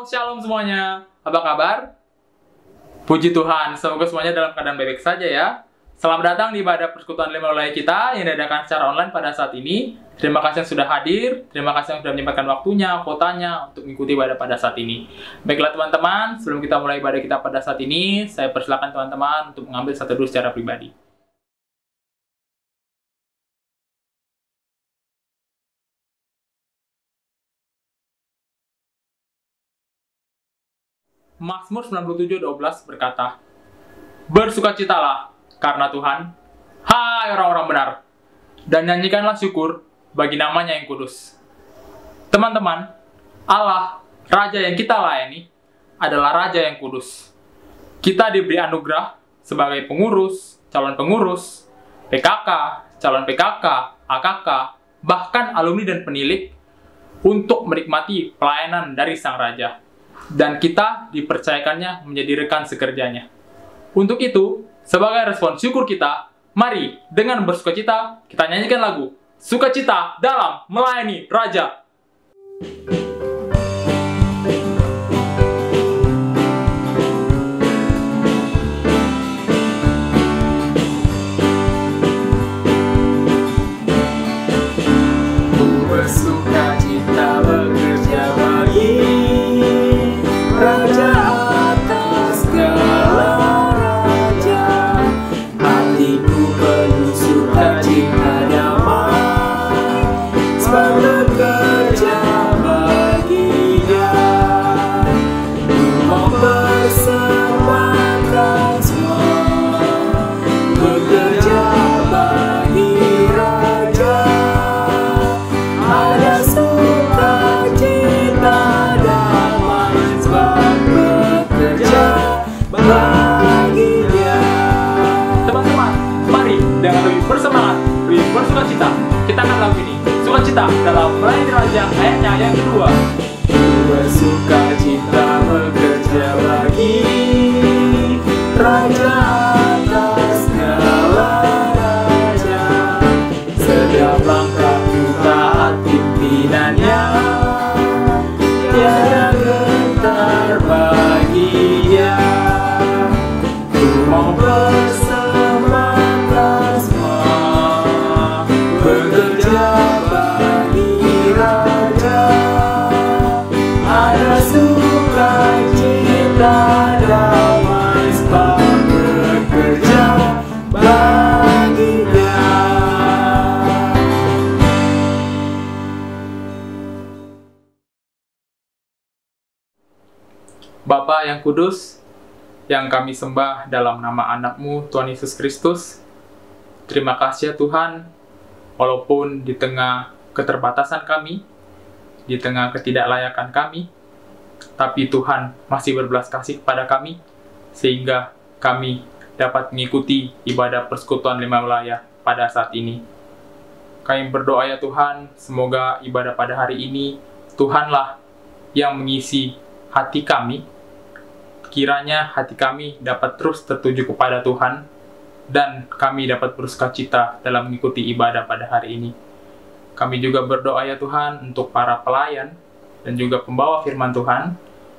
Shalom semuanya. Apa kabar? Puji Tuhan, semoga semuanya dalam keadaan baik-baik saja ya. Selamat datang di ibadah persekutuan Lima Wilayah kita yang diadakan secara online pada saat ini. Terima kasih yang sudah hadir, terima kasih yang sudah menyempatkan waktunya, kuotanya untuk mengikuti ibadah pada saat ini. Baiklah teman-teman, sebelum kita mulai ibadah kita pada saat ini, saya persilakan teman-teman untuk mengambil satu teduh secara pribadi. Mazmur 97:12 berkata, "Bersukacitalah karena Tuhan, hai orang-orang benar, dan nyanyikanlah syukur bagi namanya yang kudus." Teman-teman, Allah, Raja yang kita layani, adalah Raja yang kudus. Kita diberi anugerah sebagai pengurus, calon pengurus, PKK, calon PKK, AKK, bahkan alumni dan penilik, untuk menikmati pelayanan dari Sang Raja. Dan kita dipercayakannya menjadi rekan sekerjanya. Untuk itu, sebagai respon syukur kita, mari dengan bersukacita kita nyanyikan lagu Sukacita dalam Melayani Raja. Bersukacita bekerja bagi Raja atas segala raja. Hatiku penuh sukacita damai, sebab bekerja bagi Dia. Ku mempersembahkan semua, bekerja bagi Raja. Ada sukacita damai, sebab bekerja bagi Dia. Teman-teman, mari dengan lebih bersemangat, lebih bersukacita, kita akan lagu ini. Sukacita dalam Melayani Raja, ayatnya yang kedua. Ku bersukacita bekerja bagi Raja atas segala raja. Setiap langkahku taat pimpinannya, tiada gentar bagi Dia. Ku mau persembahkan semua, bekerja bagi Raja. Ada sukacita damai, sebab bekerja bagi Dia. Bapa yang kudus, yang kami sembah dalam nama anak-Mu, Tuhan Yesus Kristus, terima kasih ya Tuhan, walaupun di tengah keterbatasan kami, di tengah ketidaklayakan kami, tapi Tuhan masih berbelas kasih kepada kami, sehingga kami dapat mengikuti ibadah persekutuan Lima Wilayah pada saat ini. Kami berdoa ya Tuhan, semoga ibadah pada hari ini, Tuhanlah yang mengisi hati kami. Kiranya hati kami dapat terus tertuju kepada Tuhan, dan kami dapat bersukacita dalam mengikuti ibadah pada hari ini. Kami juga berdoa ya Tuhan untuk para pelayan dan juga pembawa firman Tuhan.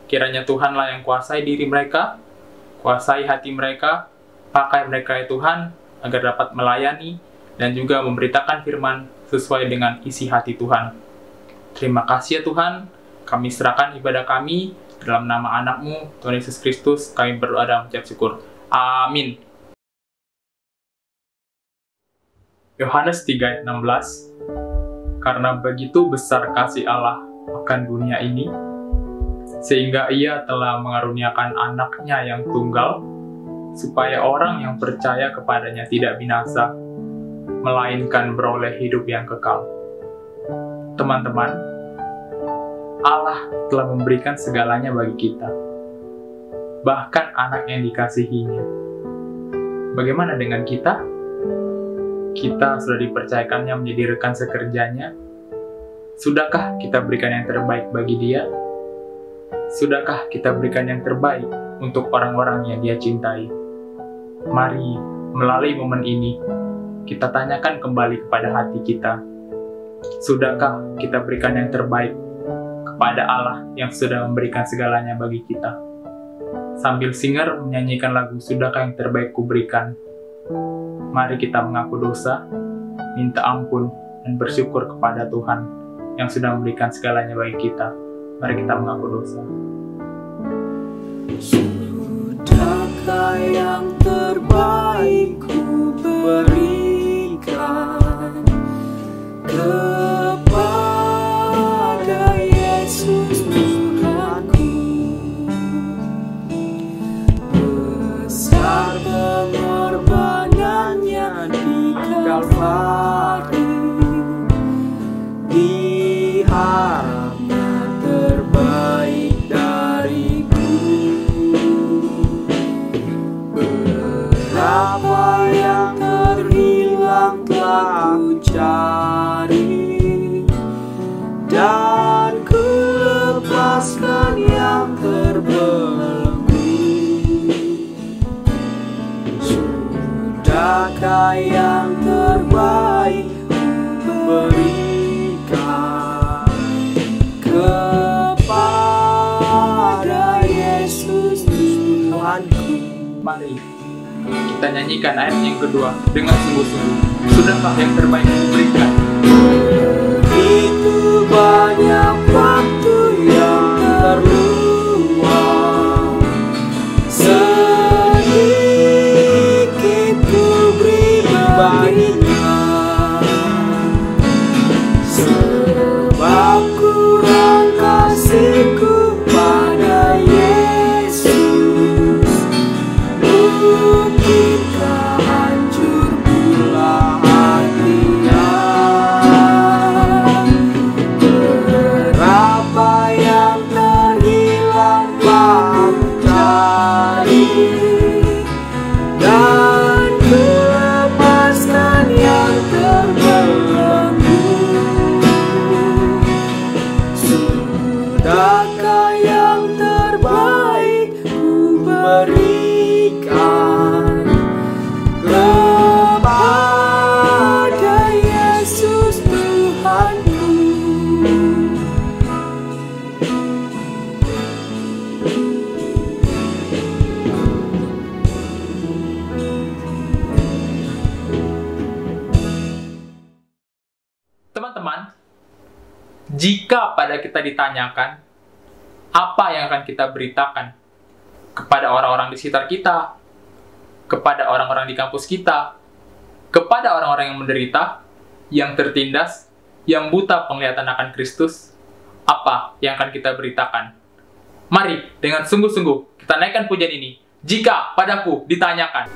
Kiranya Tuhanlah yang kuasai diri mereka, kuasai hati mereka, pakai mereka ya Tuhan, agar dapat melayani dan juga memberitakan firman sesuai dengan isi hati Tuhan. Terima kasih ya Tuhan, kami serahkan ibadah kami dalam nama anak-Mu, Tuhan Yesus Kristus, kami berdoa dan mengucap syukur. Amin. Yohanes 3:16. Karena begitu besar kasih Allah akan dunia ini, sehingga Ia telah mengaruniakan anaknya yang tunggal, supaya orang yang percaya kepadanya tidak binasa, melainkan beroleh hidup yang kekal. Teman-teman, Allah telah memberikan segalanya bagi kita, bahkan anak yang dikasihinya. Bagaimana dengan kita? Kita sudah dipercayakannya menjadi rekan sekerjanya. Sudahkah kita berikan yang terbaik bagi Dia? Sudahkah kita berikan yang terbaik untuk orang-orang yang Dia cintai? Mari, melalui momen ini, kita tanyakan kembali kepada hati kita. Sudahkah kita berikan yang terbaik kepada Allah yang sudah memberikan segalanya bagi kita. Sambil singer menyanyikan lagu Sudahkah yang terbaik kuberikan, mari kita mengaku dosa, minta ampun, dan bersyukur kepada Tuhan yang sudah memberikan segalanya bagi kita. Mari kita mengaku dosa. Sudahkah yang terbaik ku berikan kepada Yesus Tuhanku? Besar pengorbanannya di Kalvari, diharapnya terbaik dariku. Berapa yang terhilang telah ku cari, dan ku lepaskan yang terbelenggu. Sudahkah yang terbaik ku berikan kepada Yesus Tuhanku? Mari kita nyanyikan ayat yang kedua dengan sungguh-sungguh. Sudahkah yang terbaik kuberikan? Begitu banyak waktu yang terluang, sedikit ku beri baginya, sebab kurang kasihku pada Yesus. Mungkinkah hancur pula hatinya? Berapa yang terhilang telah ku cari, dan ku lepaskan yang terbelenggu. Sudahkah yang terbaik ku berikan kepada Yesus Tuhanku? Teman-teman, jika pada kita ditanyakan, apa yang akan kita beritakan kepada orang-orang di sekitar kita, kepada orang-orang di kampus kita, kepada orang-orang yang menderita, yang tertindas, yang buta penglihatan akan Kristus, apa yang akan kita beritakan? Mari, dengan sungguh-sungguh, kita naikkan pujian ini. Jika padaku ditanyakan.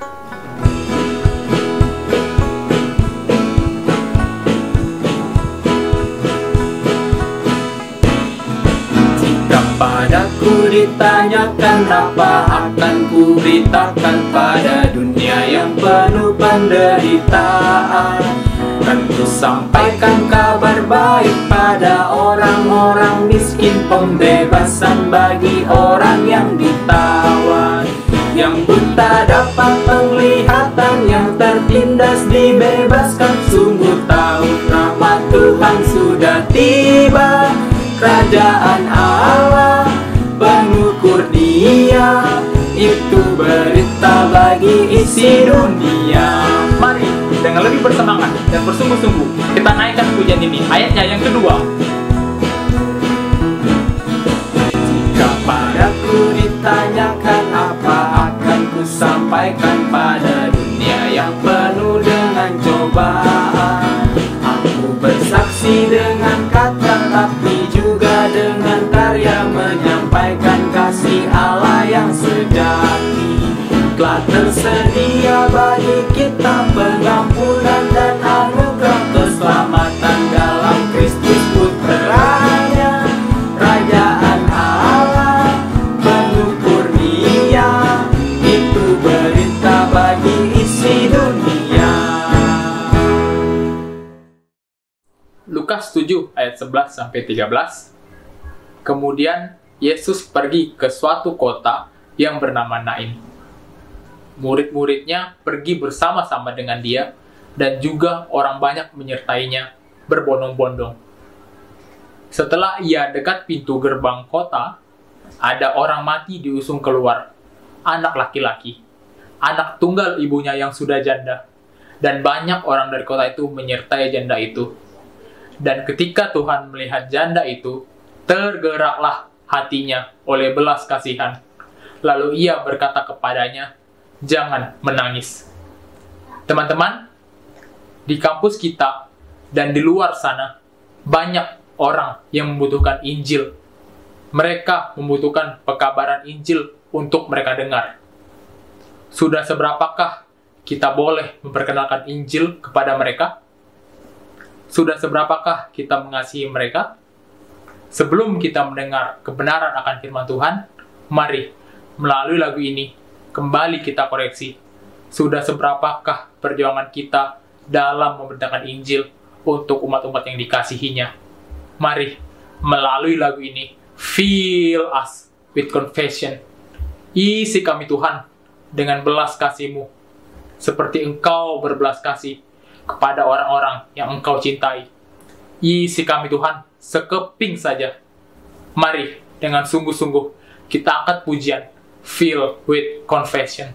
Padaku ditanyakan, apa akan ku beritakan pada dunia yang penuh penderitaan? Kan ku sampaikan kabar baik pada orang-orang miskin, pembebasan bagi orang yang ditawan, yang buta dapat penglihatan, yang tertindas dibebaskan. Sungguh tahu rahmat Tuhan sudah tiba, kerajaan Allah penuh kurnia, itu berita bagi isi dunia. Mari, dengan lebih bersemangat dan bersungguh-sungguh, kita naikkan pujian ini. Ayatnya yang kedua. Jika padaku ditanyakan, apa akan ku sampaikan pada dunia yang penuh dengan cobaan? Aku bersaksi dengan kata, tapi juga dengan karya, menyampaikan kasih Allah yang sejati. Telah tersedia bagi kita pengampunan dan anugerah keselamatan dalam Kristus Putranya. Kerajaan Allah penuh kurnia, itu berita bagi isi dunia. Lukas 7 ayat 11-13. Kemudian Yesus pergi ke suatu kota yang bernama Nain. Murid-muridnya pergi bersama-sama dengan dia, dan juga orang banyak menyertainya berbondong-bondong. Setelah ia dekat pintu gerbang kota, ada orang mati diusung keluar, anak laki-laki, anak tunggal ibunya yang sudah janda, dan banyak orang dari kota itu menyertai janda itu. Dan ketika Tuhan melihat janda itu, tergeraklah hatinya oleh belas kasihan. Lalu ia berkata kepadanya, "Jangan menangis." Teman-teman, di kampus kita dan di luar sana, banyak orang yang membutuhkan Injil. Mereka membutuhkan pekabaran Injil untuk mereka dengar. Sudah seberapakah kita boleh memperkenalkan Injil kepada mereka? Sudah seberapakah kita mengasihi mereka? Sebelum kita mendengar kebenaran akan firman Tuhan, mari melalui lagu ini kembali kita koreksi. Sudah seberapakah perjuangan kita dalam memberitakan Injil untuk umat-umat yang dikasihinya? Mari melalui lagu ini, fill us with confession. Isi kami Tuhan dengan belas kasih-Mu, seperti Engkau berbelas kasih kepada orang-orang yang Engkau cintai. Isi kami Tuhan sekeping saja. Mari dengan sungguh-sungguh kita angkat pujian, fill with confession.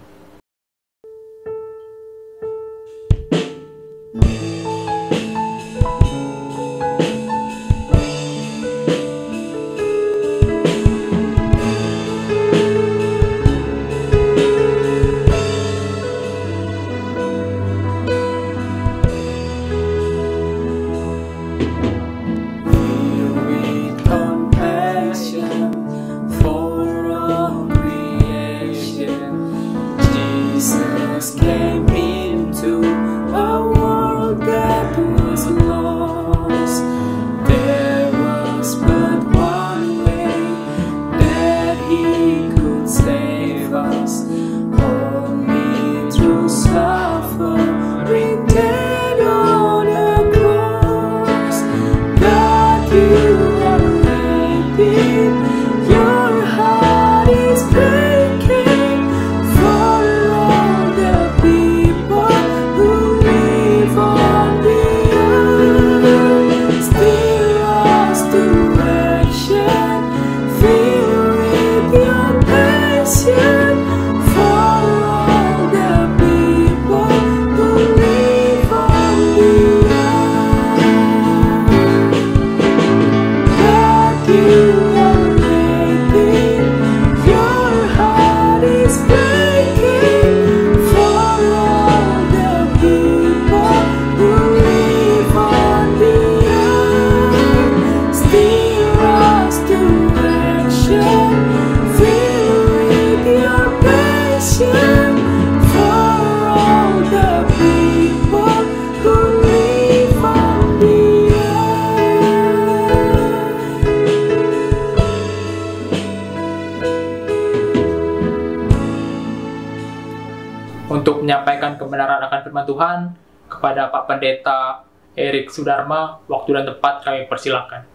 Untuk menyampaikan kebenaran akan firman Tuhan kepada Pak Pendeta Erik Sudarma, waktu dan tempat kami persilakan.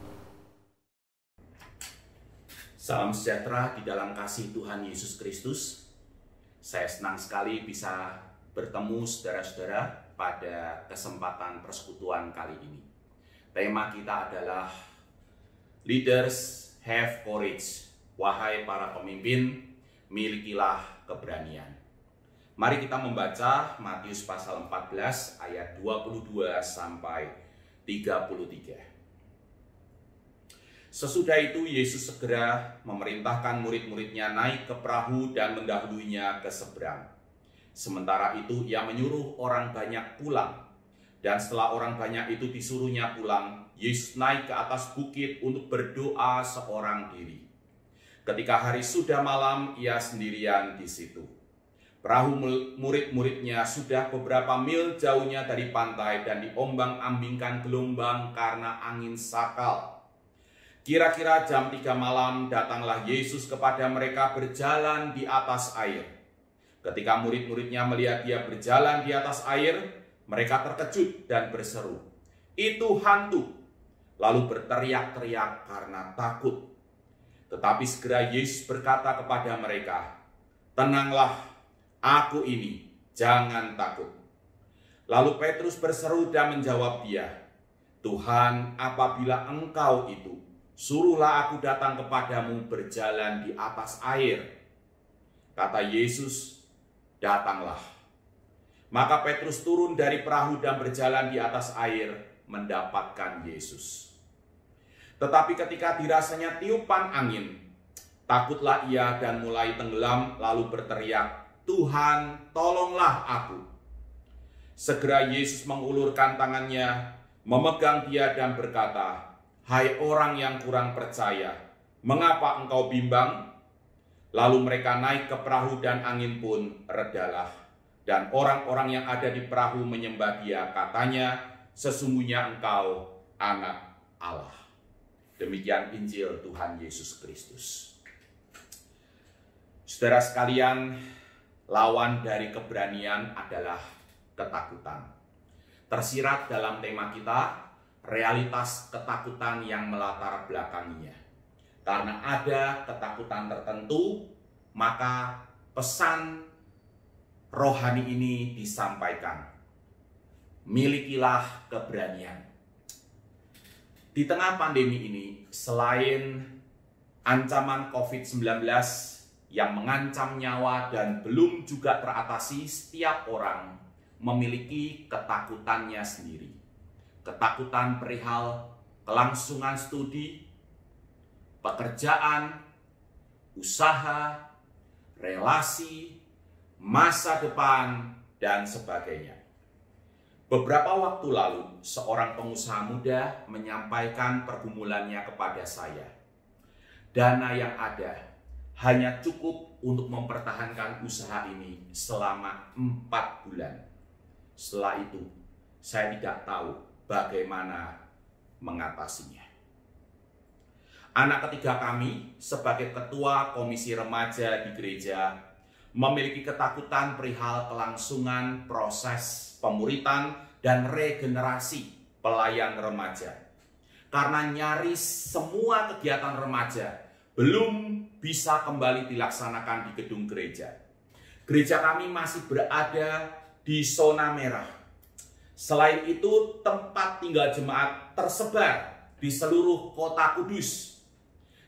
Salam sejahtera di dalam kasih Tuhan Yesus Kristus. Saya senang sekali bisa bertemu saudara-saudara pada kesempatan persekutuan kali ini. Tema kita adalah Leaders Have Courage. Wahai para pemimpin, milikilah keberanian. Mari kita membaca Matius pasal 14 ayat 22 sampai 33. Sesudah itu Yesus segera memerintahkan murid-muridnya naik ke perahu dan mendahuluinya ke seberang. Sementara itu ia menyuruh orang banyak pulang. Dan setelah orang banyak itu disuruhnya pulang, Yesus naik ke atas bukit untuk berdoa seorang diri. Ketika hari sudah malam, ia sendirian di situ. Perahu murid-muridnya sudah beberapa mil jauhnya dari pantai dan diombang-ambingkan gelombang karena angin sakal. Kira-kira jam 3 malam datanglah Yesus kepada mereka berjalan di atas air. Ketika murid-muridnya melihat dia berjalan di atas air, mereka terkejut dan berseru, "Itu hantu!" Lalu berteriak-teriak karena takut. Tetapi segera Yesus berkata kepada mereka, "Tenanglah, Aku ini, jangan takut." Lalu Petrus berseru dan menjawab dia, "Tuhan, apabila Engkau itu, suruhlah aku datang kepadamu berjalan di atas air. Kata Yesus, datanglah. Maka Petrus turun dari perahu dan berjalan di atas air mendapatkan Yesus. Tetapi ketika dirasanya tiupan angin, takutlah ia dan mulai tenggelam, lalu berteriak, Tuhan, tolonglah aku. Segera Yesus mengulurkan tangannya, memegang dia dan berkata, Hai orang yang kurang percaya, mengapa engkau bimbang? Lalu mereka naik ke perahu dan angin pun redalah. Dan orang-orang yang ada di perahu menyembah dia, katanya, sesungguhnya engkau anak Allah. Demikian Injil Tuhan Yesus Kristus. Saudara sekalian, lawan dari keberanian adalah ketakutan. Tersirat dalam tema kita, realitas ketakutan yang melatar belakanginya. Karena ada ketakutan tertentu, maka pesan rohani ini disampaikan. Milikilah keberanian. Di tengah pandemi ini, selain ancaman COVID-19 yang mengancam nyawa dan belum juga teratasi, setiap orang memiliki ketakutannya sendiri. Ketakutan perihal kelangsungan studi, pekerjaan, usaha, relasi, masa depan, dan sebagainya. Beberapa waktu lalu, seorang pengusaha muda menyampaikan pergumulannya kepada saya. Dana yang ada hanya cukup untuk mempertahankan usaha ini selama 4 bulan. Setelah itu, saya tidak tahu bagaimana mengatasinya. Anak ketiga kami sebagai ketua komisi remaja di gereja memiliki ketakutan perihal kelangsungan proses pemuritan dan regenerasi pelayan remaja. Karena nyaris semua kegiatan remaja belum bisa kembali dilaksanakan di gedung gereja. Gereja kami masih berada di zona merah. Selain itu, tempat tinggal jemaat tersebar di seluruh kota Kudus.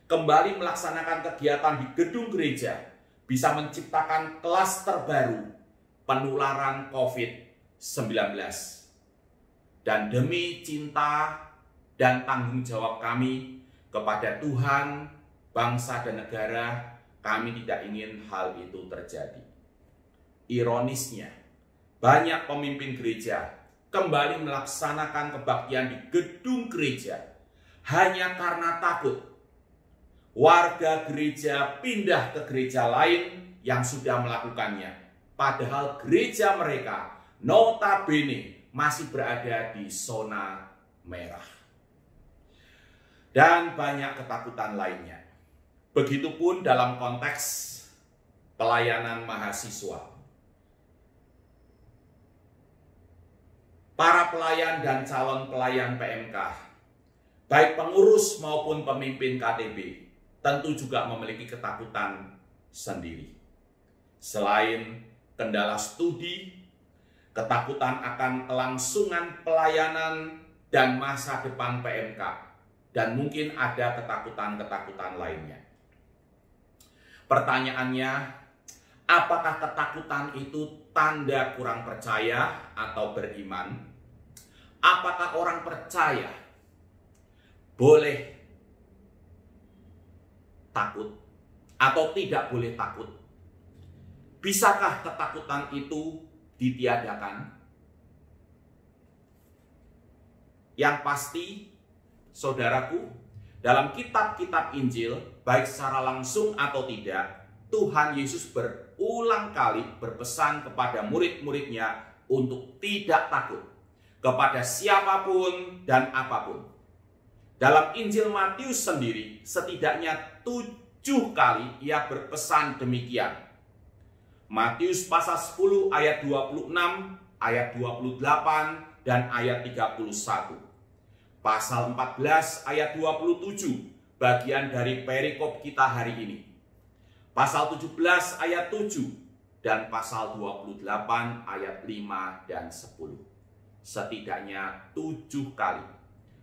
Kembali melaksanakan kegiatan di gedung gereja bisa menciptakan klaster baru penularan COVID-19. Dan demi cinta dan tanggung jawab kami kepada Tuhan, bangsa dan negara, kami tidak ingin hal itu terjadi. Ironisnya, banyak pemimpin gereja kembali melaksanakan kebaktian di gedung gereja hanya karena takut warga gereja pindah ke gereja lain yang sudah melakukannya. Padahal gereja mereka notabene masih berada di zona merah. Dan banyak ketakutan lainnya. Begitupun dalam konteks pelayanan mahasiswa. Para pelayan dan calon pelayan PMK, baik pengurus maupun pemimpin KTB, tentu juga memiliki ketakutan sendiri. Selain kendala studi, ketakutan akan kelangsungan pelayanan dan masa depan PMK, dan mungkin ada ketakutan-ketakutan lainnya. Pertanyaannya, apakah ketakutan itu tanda kurang percaya atau beriman? Apakah orang percaya boleh takut atau tidak boleh takut? Bisakah ketakutan itu ditiadakan? Yang pasti, saudaraku, dalam kitab-kitab Injil, baik secara langsung atau tidak, Tuhan Yesus berulang kali berpesan kepada murid-muridnya untuk tidak takut kepada siapapun dan apapun. Dalam Injil Matius sendiri, setidaknya 7 kali ia berpesan demikian. Matius pasal 10 ayat 26, ayat 28, dan ayat 31. Pasal 14 ayat 27, bagian dari perikop kita hari ini. Pasal 17 ayat 7, dan pasal 28 ayat 5 dan 10. Setidaknya 7 kali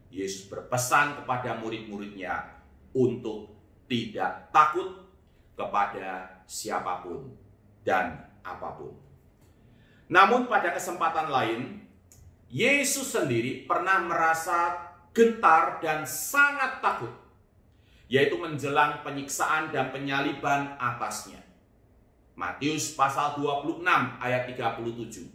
Yesus berpesan kepada murid-muridnya untuk tidak takut kepada siapapun dan apapun. Namun pada kesempatan lain, Yesus sendiri pernah merasa gentar dan sangat takut, yaitu menjelang penyiksaan dan penyaliban atasnya. Matius pasal 26 ayat 37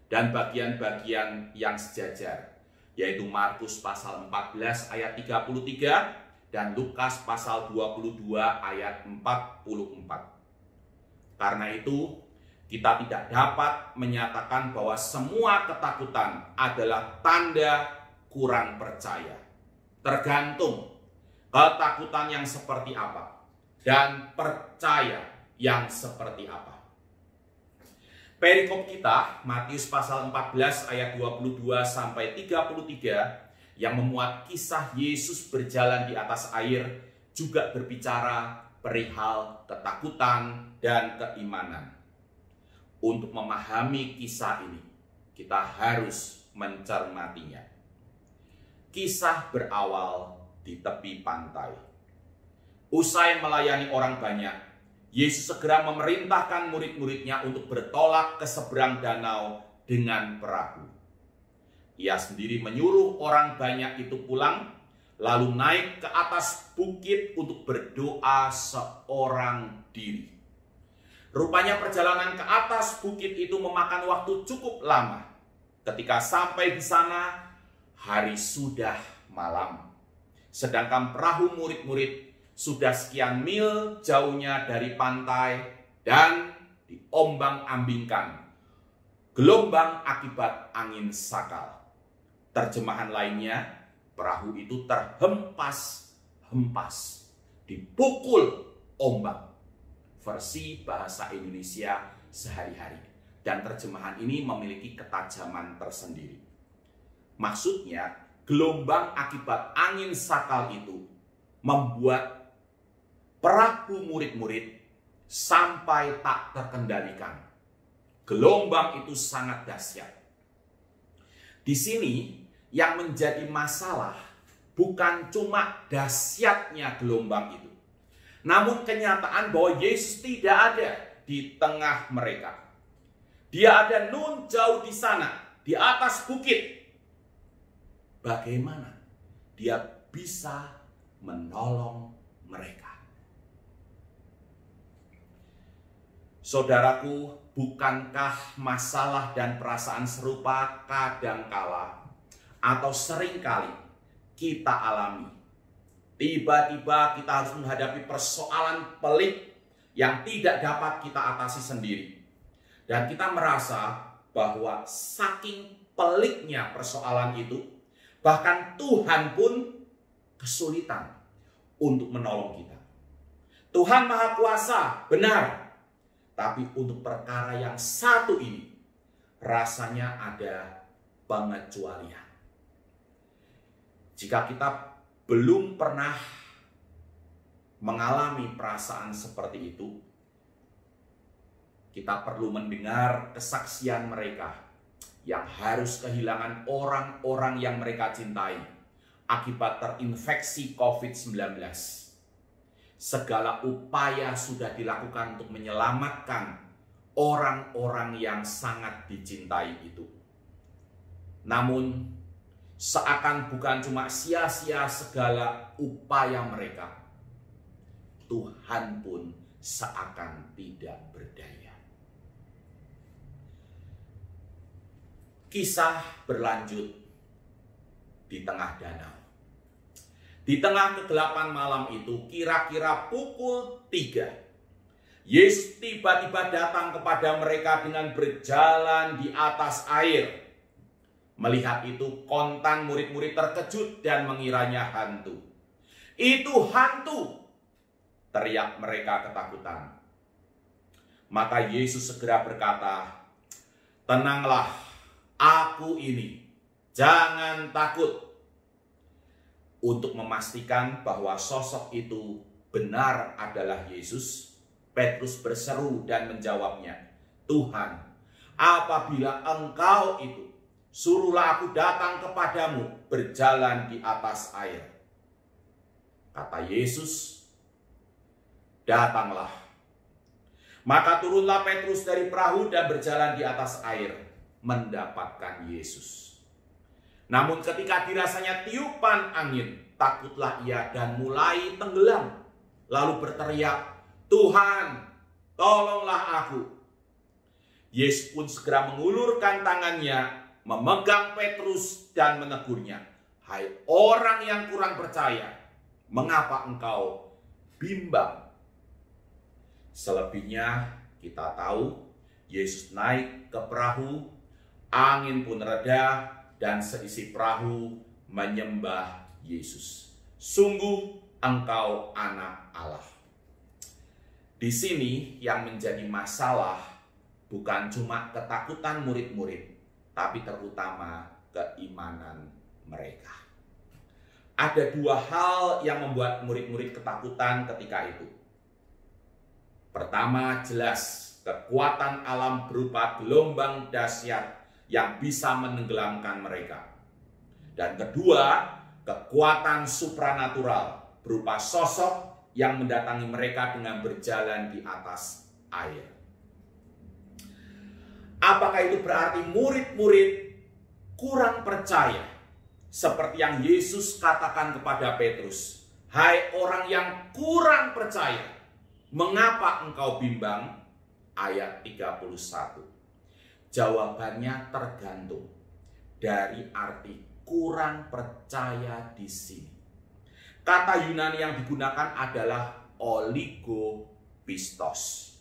dan bagian-bagian yang sejajar, yaitu Markus pasal 14 ayat 33 dan Lukas pasal 22 ayat 44. Karena itu, kita tidak dapat menyatakan bahwa semua ketakutan adalah tanda kurang percaya. Tergantung ketakutan yang seperti apa dan percaya yang seperti apa. Perikop kita, Matius pasal 14 ayat 22 sampai 33 yang memuat kisah Yesus berjalan di atas air juga berbicara perihal ketakutan dan keimanan. Untuk memahami kisah ini, kita harus mencermatinya. Kisah berawal di tepi pantai. Usai melayani orang banyak, Yesus segera memerintahkan murid-muridnya untuk bertolak ke seberang danau dengan perahu. Ia sendiri menyuruh orang banyak itu pulang, lalu naik ke atas bukit untuk berdoa seorang diri. Rupanya perjalanan ke atas bukit itu memakan waktu cukup lama. Ketika sampai di sana, hari sudah malam. Sedangkan perahu murid-murid sudah sekian mil jauhnya dari pantai dan diombang-ambingkan gelombang akibat angin sakal. Terjemahan lainnya, perahu itu terhempas-hempas, dipukul ombak. Versi bahasa Indonesia sehari-hari. Dan terjemahan ini memiliki ketajaman tersendiri. Maksudnya, gelombang akibat angin sakal itu membuat perahu murid-murid sampai tak terkendalikan. Gelombang itu sangat dahsyat. Di sini yang menjadi masalah bukan cuma dahsyatnya gelombang itu, namun kenyataan bahwa Yesus tidak ada di tengah mereka. Dia ada nun jauh di sana, di atas bukit. Bagaimana dia bisa menolong mereka? Saudaraku, bukankah masalah dan perasaan serupa kadangkala atau seringkali kita alami? Tiba-tiba kita harus menghadapi persoalan pelik yang tidak dapat kita atasi sendiri. Dan kita merasa bahwa saking peliknya persoalan itu, bahkan Tuhan pun kesulitan untuk menolong kita. Tuhan Maha Kuasa, benar. Tapi untuk perkara yang satu ini, rasanya ada pengecualian. Jika kita belum pernah mengalami perasaan seperti itu, kita perlu mendengar kesaksian mereka yang harus kehilangan orang-orang yang mereka cintai akibat terinfeksi COVID-19. Segala upaya sudah dilakukan untuk menyelamatkan orang-orang yang sangat dicintai itu. Namun, seakan bukan cuma sia-sia segala upaya mereka, Tuhan pun seakan tidak berdaya. Kisah berlanjut di tengah danau. Di tengah kegelapan malam itu, kira-kira pukul 3, Yesus tiba-tiba datang kepada mereka dengan berjalan di atas air. Melihat itu, kontan murid-murid terkejut dan mengiranya hantu. "Itu hantu!" teriak mereka ketakutan. Maka Yesus segera berkata, "Tenanglah, aku ini, jangan takut." Untuk memastikan bahwa sosok itu benar adalah Yesus, Petrus berseru dan menjawabnya, "Tuhan, apabila Engkau itu, suruhlah aku datang kepadamu berjalan di atas air." Kata Yesus, datanglah. Maka turunlah Petrus dari perahu dan berjalan di atas air, mendapatkan Yesus. Namun ketika dirasanya tiupan angin, takutlah ia dan mulai tenggelam. Lalu berteriak, Tuhan, tolonglah aku. Yesus pun segera mengulurkan tangannya, memegang Petrus dan menegurnya. Hai orang yang kurang percaya, mengapa engkau bimbang? Selebihnya kita tahu, Yesus naik ke perahu, angin pun reda, dan seisi perahu menyembah Yesus. Sungguh engkau anak Allah. Di sini yang menjadi masalah bukan cuma ketakutan murid-murid, tapi terutama keimanan mereka. Ada dua hal yang membuat murid-murid ketakutan ketika itu. Pertama, jelas kekuatan alam berupa gelombang dahsyat yang bisa menenggelamkan mereka. Dan kedua, kekuatan supranatural berupa sosok yang mendatangi mereka dengan berjalan di atas air. Apakah itu berarti murid-murid kurang percaya? Seperti yang Yesus katakan kepada Petrus, hai orang yang kurang percaya, mengapa engkau bimbang? Ayat 31. Jawabannya tergantung dari arti kurang percaya di sini. Kata Yunani yang digunakan adalah oligopistos.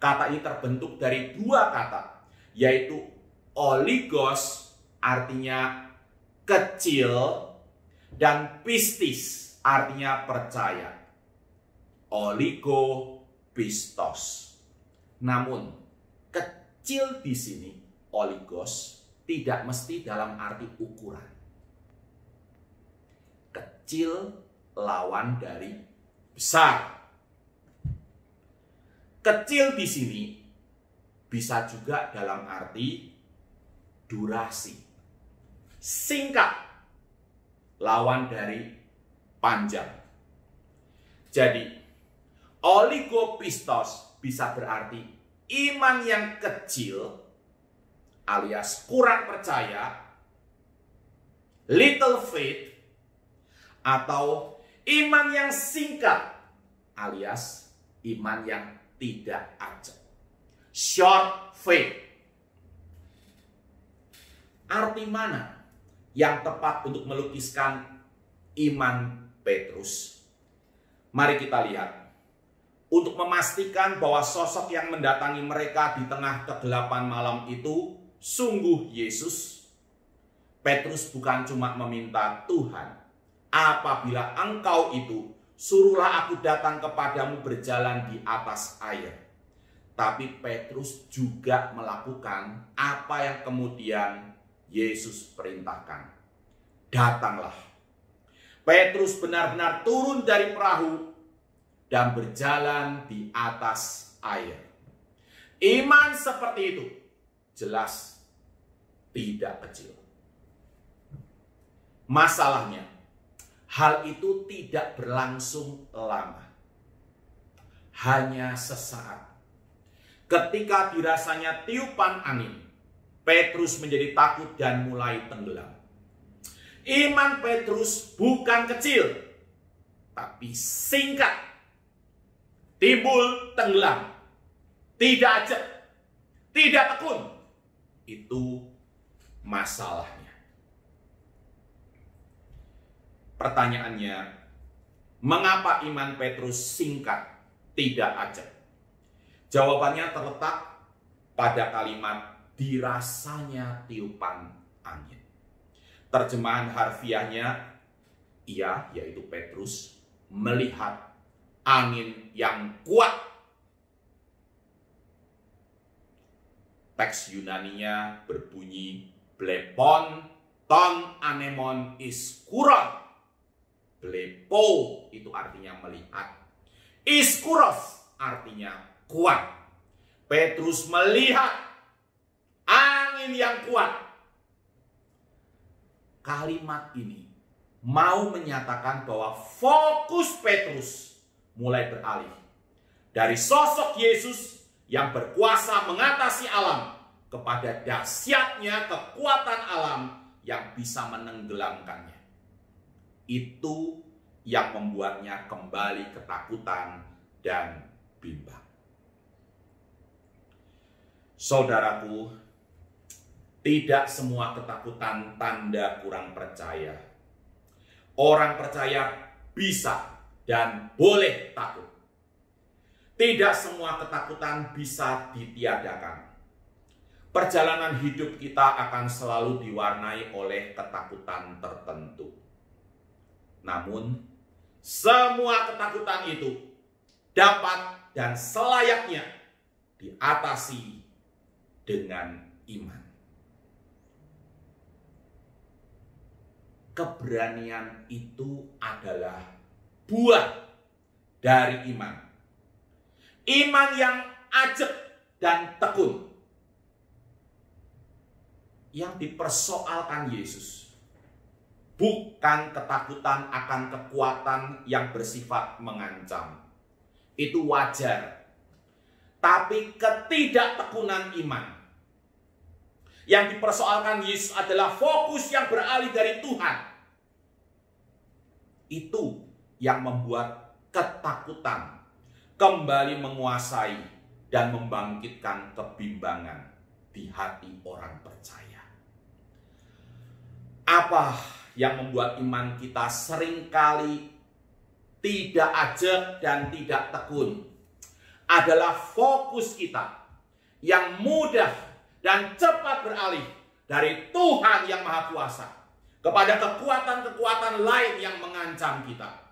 Kata ini terbentuk dari dua kata, yaitu oligos artinya kecil dan pistis artinya percaya. Oligopistos. Namun kecil di sini oligos tidak mesti dalam arti ukuran. Kecil lawan dari besar. Kecil di sini bisa juga dalam arti durasi. Singkat lawan dari panjang. Jadi oligopistos bisa berarti iman yang kecil alias kurang percaya, little faith, atau iman yang singkat alias iman yang tidak ajak, short faith. Arti mana yang tepat untuk melukiskan iman Petrus? Mari kita lihat. Untuk memastikan bahwa sosok yang mendatangi mereka di tengah kegelapan malam itu sungguh Yesus, Petrus bukan cuma meminta, Tuhan, apabila engkau itu, suruhlah aku datang kepadamu berjalan di atas air. Tapi Petrus juga melakukan apa yang kemudian Yesus perintahkan. Datanglah. Petrus benar-benar turun dari perahu dan berjalan di atas air. Iman seperti itu jelas tidak kecil. Masalahnya, hal itu tidak berlangsung lama. Hanya sesaat. Ketika dirasanya tiupan angin, Petrus menjadi takut dan mulai tenggelam. Iman Petrus bukan kecil, tapi singkat. Timbul tenggelam, tidak ajak, tidak tekun. Itu masalahnya. Pertanyaannya, mengapa iman Petrus singkat, tidak ajak? Jawabannya terletak pada kalimat dirasanya tiupan angin. Terjemahan harfiahnya, ia, yaitu Petrus, melihat angin yang kuat. Teks Yunaninya berbunyi blepon ton anemon iskuron. Blepo itu artinya melihat. Iskuros artinya kuat. Petrus melihat angin yang kuat. Kalimat ini mau menyatakan bahwa fokus Petrus mulai beralih dari sosok Yesus yang berkuasa mengatasi alam kepada dahsyatnya kekuatan alam yang bisa menenggelamkannya. Itu yang membuatnya kembali ketakutan dan bimbang. Saudaraku, tidak semua ketakutan tanda kurang percaya. Orang percaya bisa dan boleh takut. Tidak semua ketakutan bisa ditiadakan. Perjalanan hidup kita akan selalu diwarnai oleh ketakutan tertentu. Namun, semua ketakutan itu dapat dan selayaknya diatasi dengan iman. Keberanian itu adalah buah dari iman. Iman yang ajak dan tekun. Yang dipersoalkan Yesus bukan ketakutan akan kekuatan yang bersifat mengancam. Itu wajar. Tapi ketidaktekunan iman. Yang dipersoalkan Yesus adalah fokus yang beralih dari Tuhan. Itu yang membuat ketakutan kembali menguasai dan membangkitkan kebimbangan di hati orang percaya. Apa yang membuat iman kita seringkali tidak ajak dan tidak tekun adalah fokus kita yang mudah dan cepat beralih dari Tuhan yang Maha Kuasa kepada kekuatan-kekuatan lain yang mengancam kita.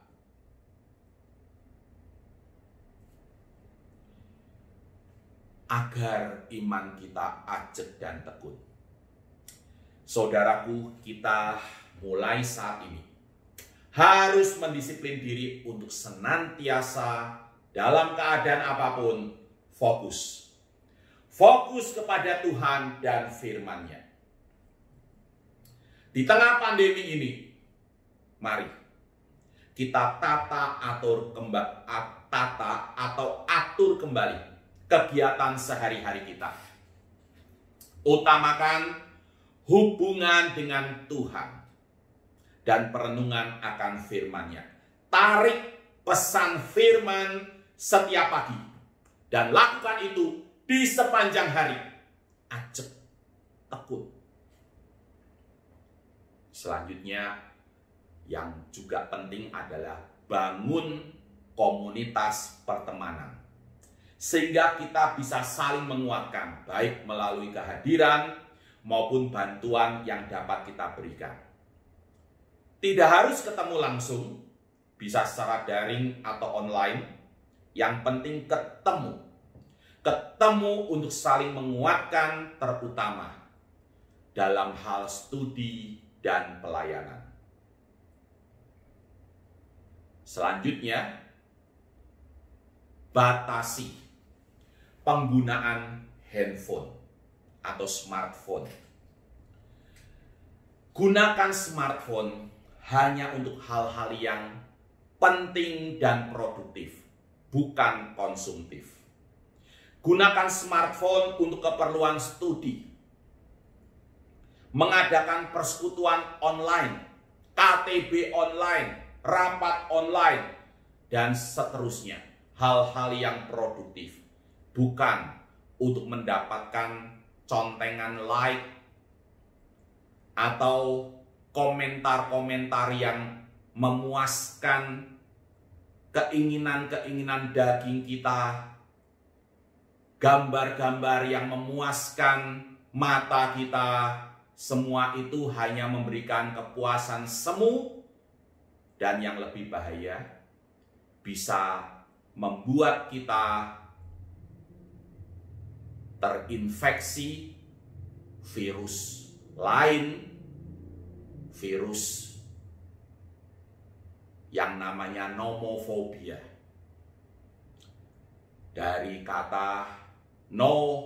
Agar iman kita ajak dan tekun, saudaraku, kita mulai saat ini harus mendisiplin diri untuk senantiasa dalam keadaan apapun fokus. Fokus kepada Tuhan dan firman-Nya. Di tengah pandemi ini, mari kita atur kembali kegiatan sehari-hari kita. Utamakan hubungan dengan Tuhan dan perenungan akan firman-Nya. Tarik pesan firman setiap pagi dan lakukan itu di sepanjang hari. Ajak tekun. Selanjutnya yang juga penting adalah bangun komunitas pertemanan. Sehingga kita bisa saling menguatkan, baik melalui kehadiran maupun bantuan yang dapat kita berikan. Tidak harus ketemu langsung, bisa secara daring atau online. Yang penting ketemu. Ketemu untuk saling menguatkan, terutama dalam hal studi dan pelayanan. Selanjutnya, batasi penggunaan handphone atau smartphone. Gunakan smartphone hanya untuk hal-hal yang penting dan produktif, bukan konsumtif. Gunakan smartphone untuk keperluan studi, mengadakan persekutuan online, KTB online, rapat online, dan seterusnya. Hal-hal yang produktif, bukan untuk mendapatkan contengan like atau komentar-komentar yang memuaskan keinginan-keinginan daging kita, gambar-gambar yang memuaskan mata kita. Semua itu hanya memberikan kepuasan semu, dan yang lebih bahaya, bisa membuat kita terinfeksi virus lain, virus yang namanya nomofobia. Dari kata no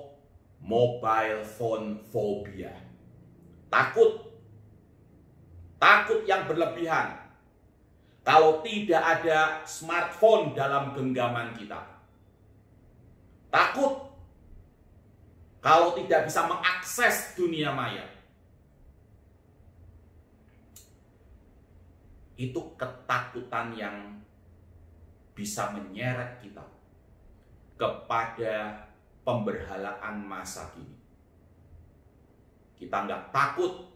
mobile phone phobia. Takut takut yang berlebihan kalau tidak ada smartphone dalam genggaman kita. Takut kalau tidak bisa mengakses dunia maya. Itu ketakutan yang bisa menyeret kita kepada pemberhalaan masa kini. Kita nggak takut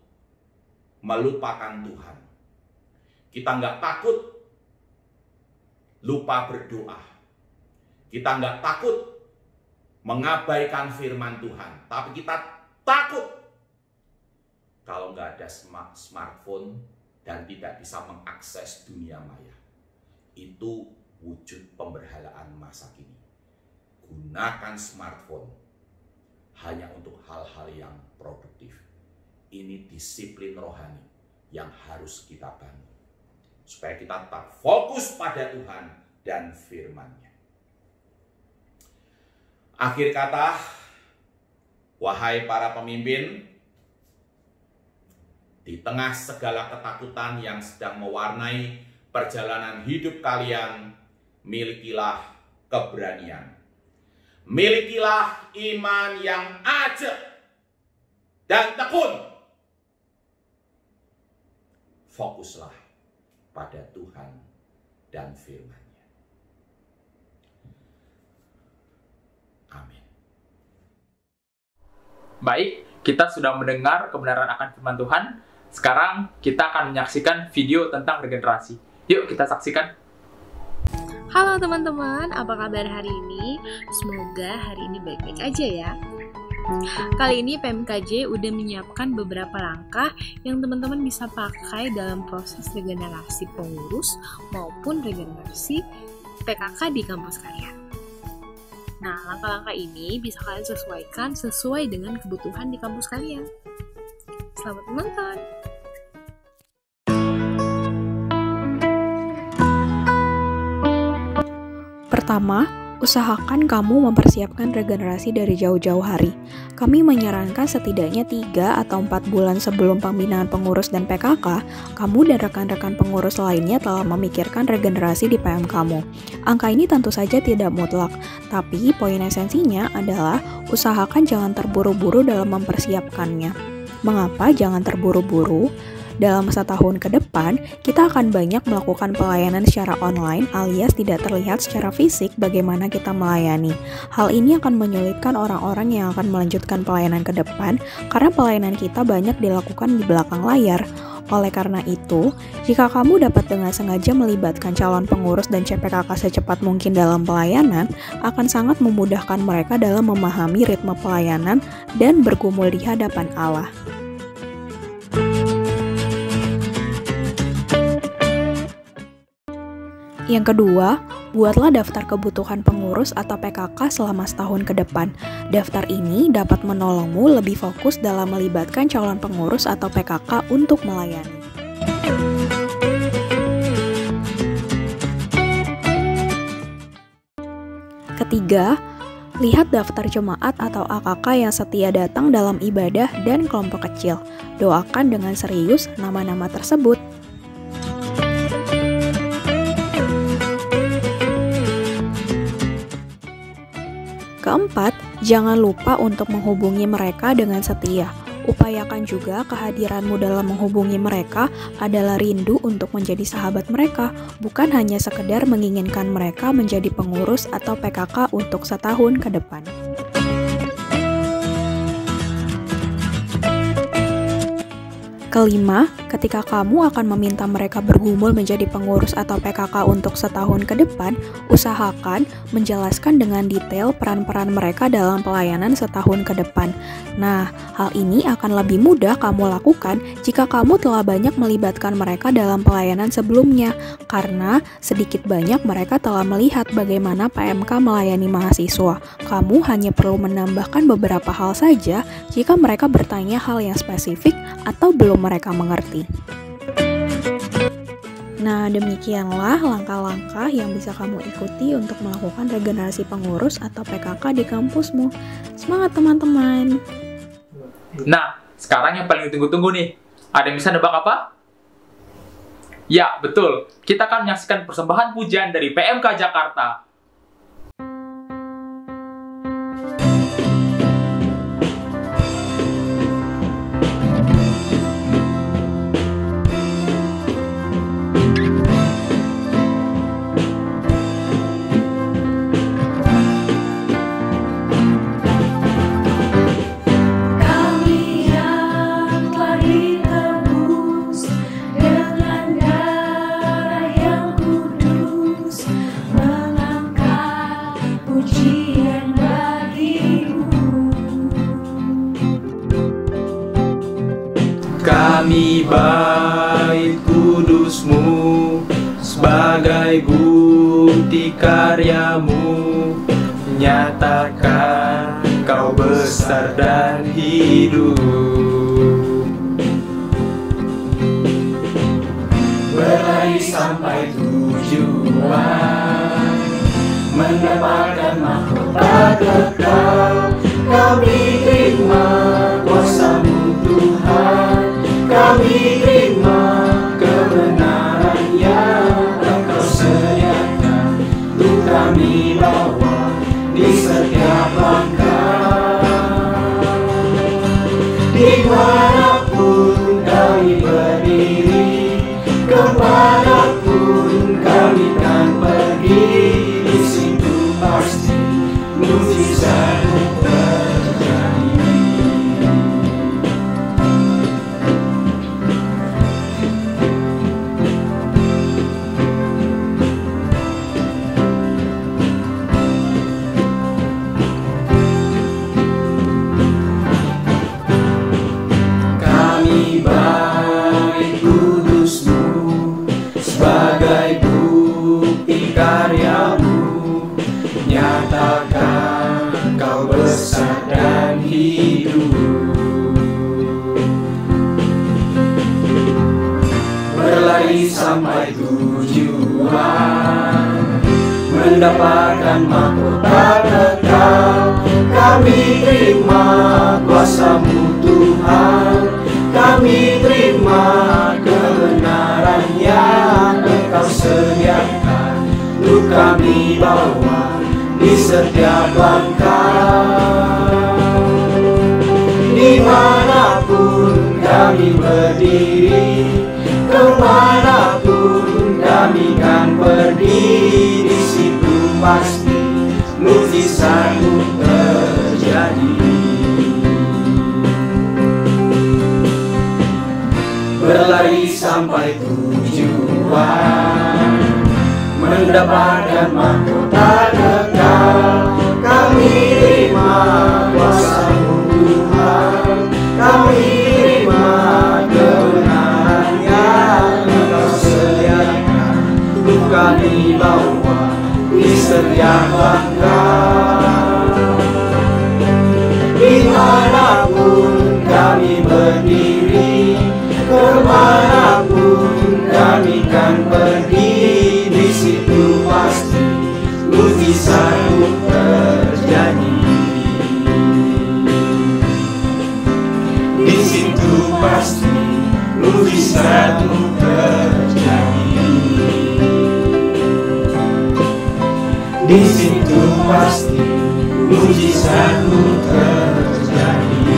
melupakan Tuhan. Kita nggak takut lupa berdoa. Kita nggak takut mengabaikan firman Tuhan. Tapi kita takut kalau nggak ada smartphone dan tidak bisa mengakses dunia maya. Itu wujud pemberhalaan masa kini. Gunakan smartphone hanya untuk hal-hal yang produktif. Ini disiplin rohani yang harus kita bangun, supaya kita tetap fokus pada Tuhan dan firman-Nya. Akhir kata, wahai para pemimpin, di tengah segala ketakutan yang sedang mewarnai perjalanan hidup kalian, milikilah keberanian. Milikilah iman yang ajak dan tekun. Fokuslah pada Tuhan dan firman-Nya. Amin. Baik, kita sudah mendengar kebenaran akan firman Tuhan. Sekarang kita akan menyaksikan video tentang regenerasi. Yuk kita saksikan. Halo teman-teman, apa kabar hari ini? Semoga hari ini baik-baik aja ya. Kali ini PMKJ udah menyiapkan beberapa langkah yang teman-teman bisa pakai dalam proses regenerasi pengurus maupun regenerasi PKK di kampus kalian. Nah, langkah-langkah ini bisa kalian sesuaikan sesuai dengan kebutuhan di kampus kalian. Selamat menonton! Pertama, usahakan kamu mempersiapkan regenerasi dari jauh-jauh hari. Kami menyarankan setidaknya 3 atau 4 bulan sebelum pembinaan pengurus dan PKK, kamu dan rekan-rekan pengurus lainnya telah memikirkan regenerasi di PM kamu. Angka ini tentu saja tidak mutlak, tapi poin esensinya adalah usahakan jangan terburu-buru dalam mempersiapkannya. Mengapa jangan terburu-buru? Dalam 1 tahun ke depan, kita akan banyak melakukan pelayanan secara online alias tidak terlihat secara fisik bagaimana kita melayani. Hal ini akan menyulitkan orang-orang yang akan melanjutkan pelayanan ke depan karena pelayanan kita banyak dilakukan di belakang layar. Oleh karena itu, jika kamu dapat dengan sengaja melibatkan calon pengurus dan CPKK secepat mungkin dalam pelayanan, akan sangat memudahkan mereka dalam memahami ritme pelayanan dan bergumul di hadapan Allah. Yang kedua, buatlah daftar kebutuhan pengurus atau PKK selama 1 tahun ke depan. Daftar ini dapat menolongmu lebih fokus dalam melibatkan calon pengurus atau PKK untuk melayani. Ketiga, lihat daftar jemaat atau AKK yang setia datang dalam ibadah dan kelompok kecil. Doakan dengan serius nama-nama tersebut. Keempat, jangan lupa untuk menghubungi mereka dengan setia. Upayakan juga kehadiranmu dalam menghubungi mereka adalah rindu untuk menjadi sahabat mereka, bukan hanya sekedar menginginkan mereka menjadi pengurus atau PKK untuk 1 tahun ke depan. Kelima, ketika kamu akan meminta mereka bergumul menjadi pengurus atau PKK untuk 1 tahun ke depan, usahakan menjelaskan dengan detail peran-peran mereka dalam pelayanan 1 tahun ke depan. Nah, hal ini akan lebih mudah kamu lakukan jika kamu telah banyak melibatkan mereka dalam pelayanan sebelumnya, karena sedikit banyak mereka telah melihat bagaimana PMK melayani mahasiswa. Kamu hanya perlu menambahkan beberapa hal saja jika mereka bertanya hal yang spesifik atau belum mereka mengerti. Nah, demikianlah langkah-langkah yang bisa kamu ikuti untuk melakukan regenerasi pengurus atau PKK di kampusmu. Semangat teman-teman! Nah, sekarang yang paling ditunggu-tunggu nih. Ada yang bisa nebak apa? Ya, betul. Kita akan menyaksikan persembahan pujian dari PMK Jakarta. Kami yang telah ditebus dengan darah yang kudus, mengangkat pujian bagimu. Kami bait kudus-Mu sebagai bukti karya-Mu, nyatakan Kau besar dan hidup. Berlari sampai tujuan, mendapatkan mahkota kekal. Kami terima kuasa-Mu Tuhan, kami terima kebenaran yang Engkau sediakan untuk kami bawa di setiap langkah. Dimanapun kami berdiri, kemanapun kami kan pergi, di situ pasti mujizat terjadi. Kami bait kudus-Mu sebagai bukti karya-Mu, nyatakan Kau besar dan hidup. Berlari sampai tujuan, mendapatkan mahkota kekal. Kami terima kuasa-Mu Tuhan, kami terima kebenaran yang Engkau sediakan untuk kami bawa di setiap langkah. Dimanapun kami berdiri, kemanapun kami kan pergi, di situ pasti mujizat-Mu terjadi. Berlari sampai tujuan, mendapatkan mahkota kekal. Kami terima kuasa-Mu Tuhan, kami terima kebenaran yang Engkau sediakan untuk kami bawa di setiap langkah. Dimanapun kami berdiri, kemanapun kami kan pergi, di situ pasti mujizat-Mu terjadi. Di situ pasti mujizat-Mu terjadi. Di situ pasti mujizat-Mu terjadi.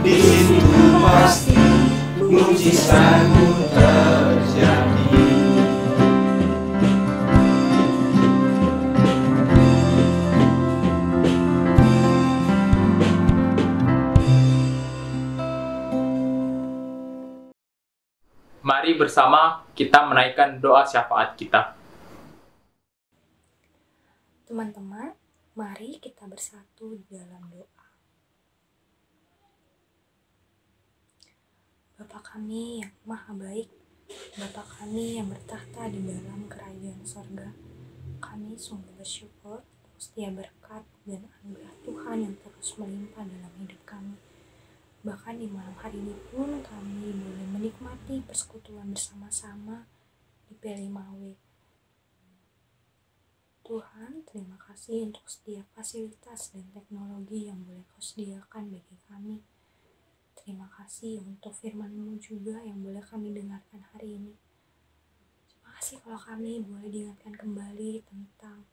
Di situ pasti mujizat-Mu terjadi. Mari bersama kita menaikkan doa syafaat kita. Teman-teman, mari kita bersatu dalam doa. Bapa kami yang maha baik, Bapa kami yang bertahta di dalam kerajaan sorga, kami sungguh bersyukur untuk setiap berkat dan anugerah Tuhan yang terus melimpah dalam hidup kami. Bahkan di malam hari ini pun kami boleh menikmati persekutuan bersama-sama di Pelimawe. Tuhan, terima kasih untuk setiap fasilitas dan teknologi yang boleh Kau sediakan bagi kami. terima kasih untuk firman-Mu juga yang boleh kami dengarkan hari ini. Terima kasih kalau kami boleh diingatkan kembali tentang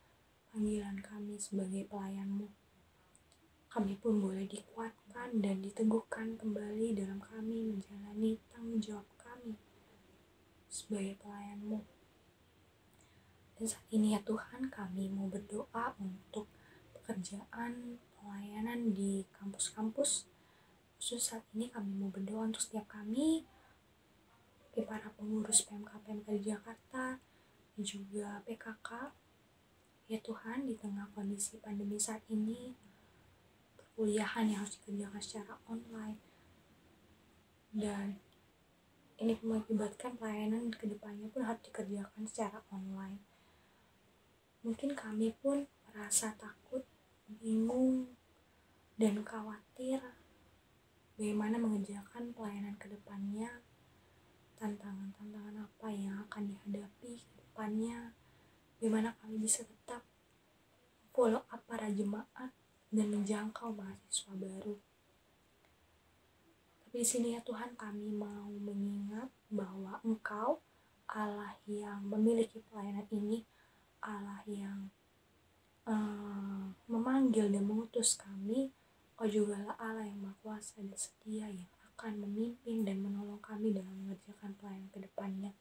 panggilan kami sebagai pelayan-Mu. Kami pun boleh dikuatkan dan diteguhkan kembali dalam kami menjalani tanggung jawab kami sebagai pelayan-Mu. Dan saat ini ya Tuhan, kami mau berdoa untuk pekerjaan pelayanan di kampus-kampus. Khusus saat ini kami mau berdoa untuk setiap kami, para pengurus PMK di Jakarta, dan juga PKK. Ya Tuhan, di tengah kondisi pandemi saat ini, perkuliahan yang harus dikerjakan secara online, dan ini mengakibatkan pelayanan kedepannya pun harus dikerjakan secara online. Mungkin kami pun merasa takut, bingung, dan khawatir bagaimana mengerjakan pelayanan ke depannya, tantangan-tantangan apa yang akan dihadapi ke depannya, bagaimana kami bisa tetap follow up para jemaat dan menjangkau mahasiswa baru. Tapi di sini ya Tuhan, kami mau mengingat bahwa Engkau, Allah yang memiliki pelayanan ini, Allah yang memanggil dan mengutus kami. Kau juga lah Allah yang Maha Kuasa dan setia yang akan memimpin dan menolong kami dalam mengerjakan pelayanan ke depannya.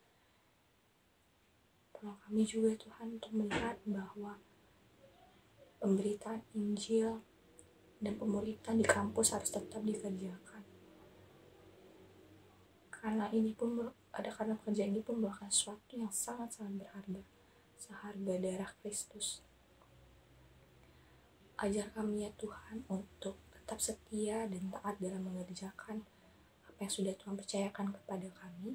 Tolong kami juga Tuhan untuk melihat bahwa pemberitaan Injil dan pemuritan di kampus harus tetap dikerjakan. Karena pekerjaan ini pun merupakan sesuatu yang sangat-sangat berharga, seharga darah Kristus. Ajar kami ya Tuhan untuk tetap setia dan taat dalam mengerjakan apa yang sudah Tuhan percayakan kepada kami.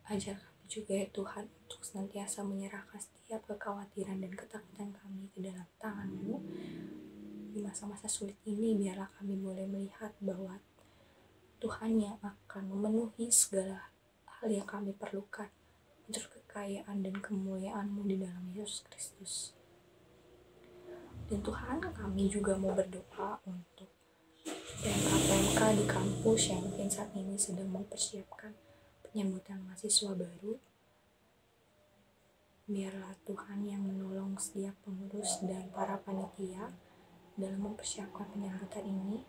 Ajar kami juga ya Tuhan untuk senantiasa menyerahkan setiap kekhawatiran dan ketakutan kami ke dalam tangan-Mu. Di masa-masa sulit ini, biarlah kami boleh melihat bahwa Tuhan yang akan memenuhi segala hal yang kami perlukan untuk kekayaan dan kemuliaan-Mu di dalam Yesus Kristus. Dan Tuhan, kami juga mau berdoa untuk PMK di kampus yang mungkin saat ini sedang mempersiapkan penyambutan mahasiswa baru. Biarlah Tuhan yang menolong setiap pengurus dan para panitia dalam mempersiapkan penyambutan ini.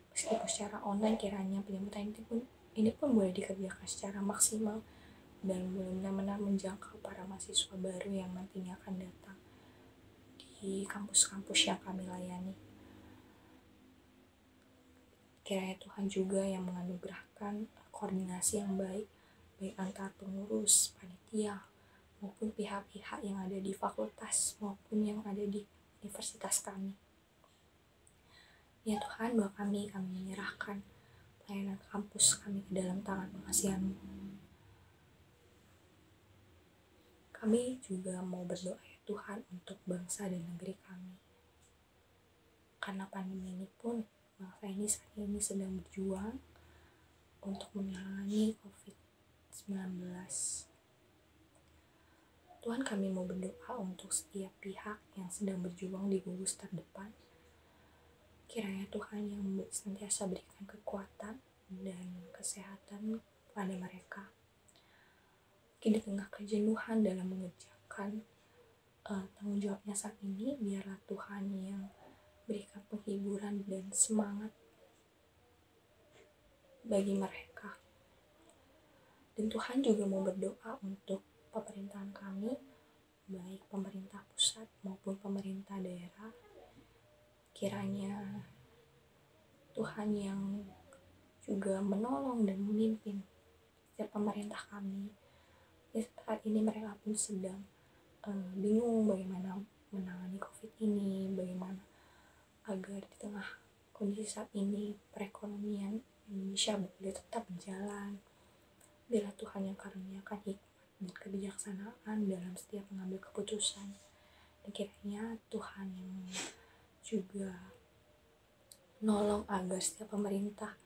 Meskipun secara online, kiranya penyambutan ini pun boleh dikerjakan secara maksimal dan boleh benar-benar menjangkau para mahasiswa baru yang nantinya akan datang di kampus-kampus yang kami layani. Kiranya Tuhan juga yang menganugerahkan koordinasi yang baik antar pengurus, panitia, maupun pihak-pihak yang ada di fakultas maupun yang ada di universitas kami. Ya Tuhan, bahwa kami menyerahkan pelayanan kampus kami ke dalam tangan pengasihan-Mu. Kami juga mau berdoa ya Tuhan untuk bangsa dan negeri kami. Karena pandemi ini pun bangsa ini saat ini sedang berjuang untuk menangani COVID-19. Tuhan, kami mau berdoa untuk setiap pihak yang sedang berjuang di gugus terdepan. Kiranya Tuhan yang senantiasa berikan kekuatan dan kesehatan pada mereka. Mungkin di tengah kejenuhan dalam mengerjakan tanggung jawabnya saat ini, biarlah Tuhan yang berikan penghiburan dan semangat bagi mereka. Dan Tuhan juga mau berdoa untuk pemerintahan kami, baik pemerintah pusat maupun pemerintah daerah. Kiranya Tuhan yang juga menolong dan memimpin setiap pemerintah kami. Saat ini mereka pun sedang bingung bagaimana menangani COVID ini, bagaimana agar di tengah kondisi saat ini perekonomian Indonesia boleh tetap berjalan. Biarlah Tuhan yang karuniakan hikmat dan kebijaksanaan dalam setiap mengambil keputusan. Dan kiranya Tuhan yang juga menolong agar setiap pemerintah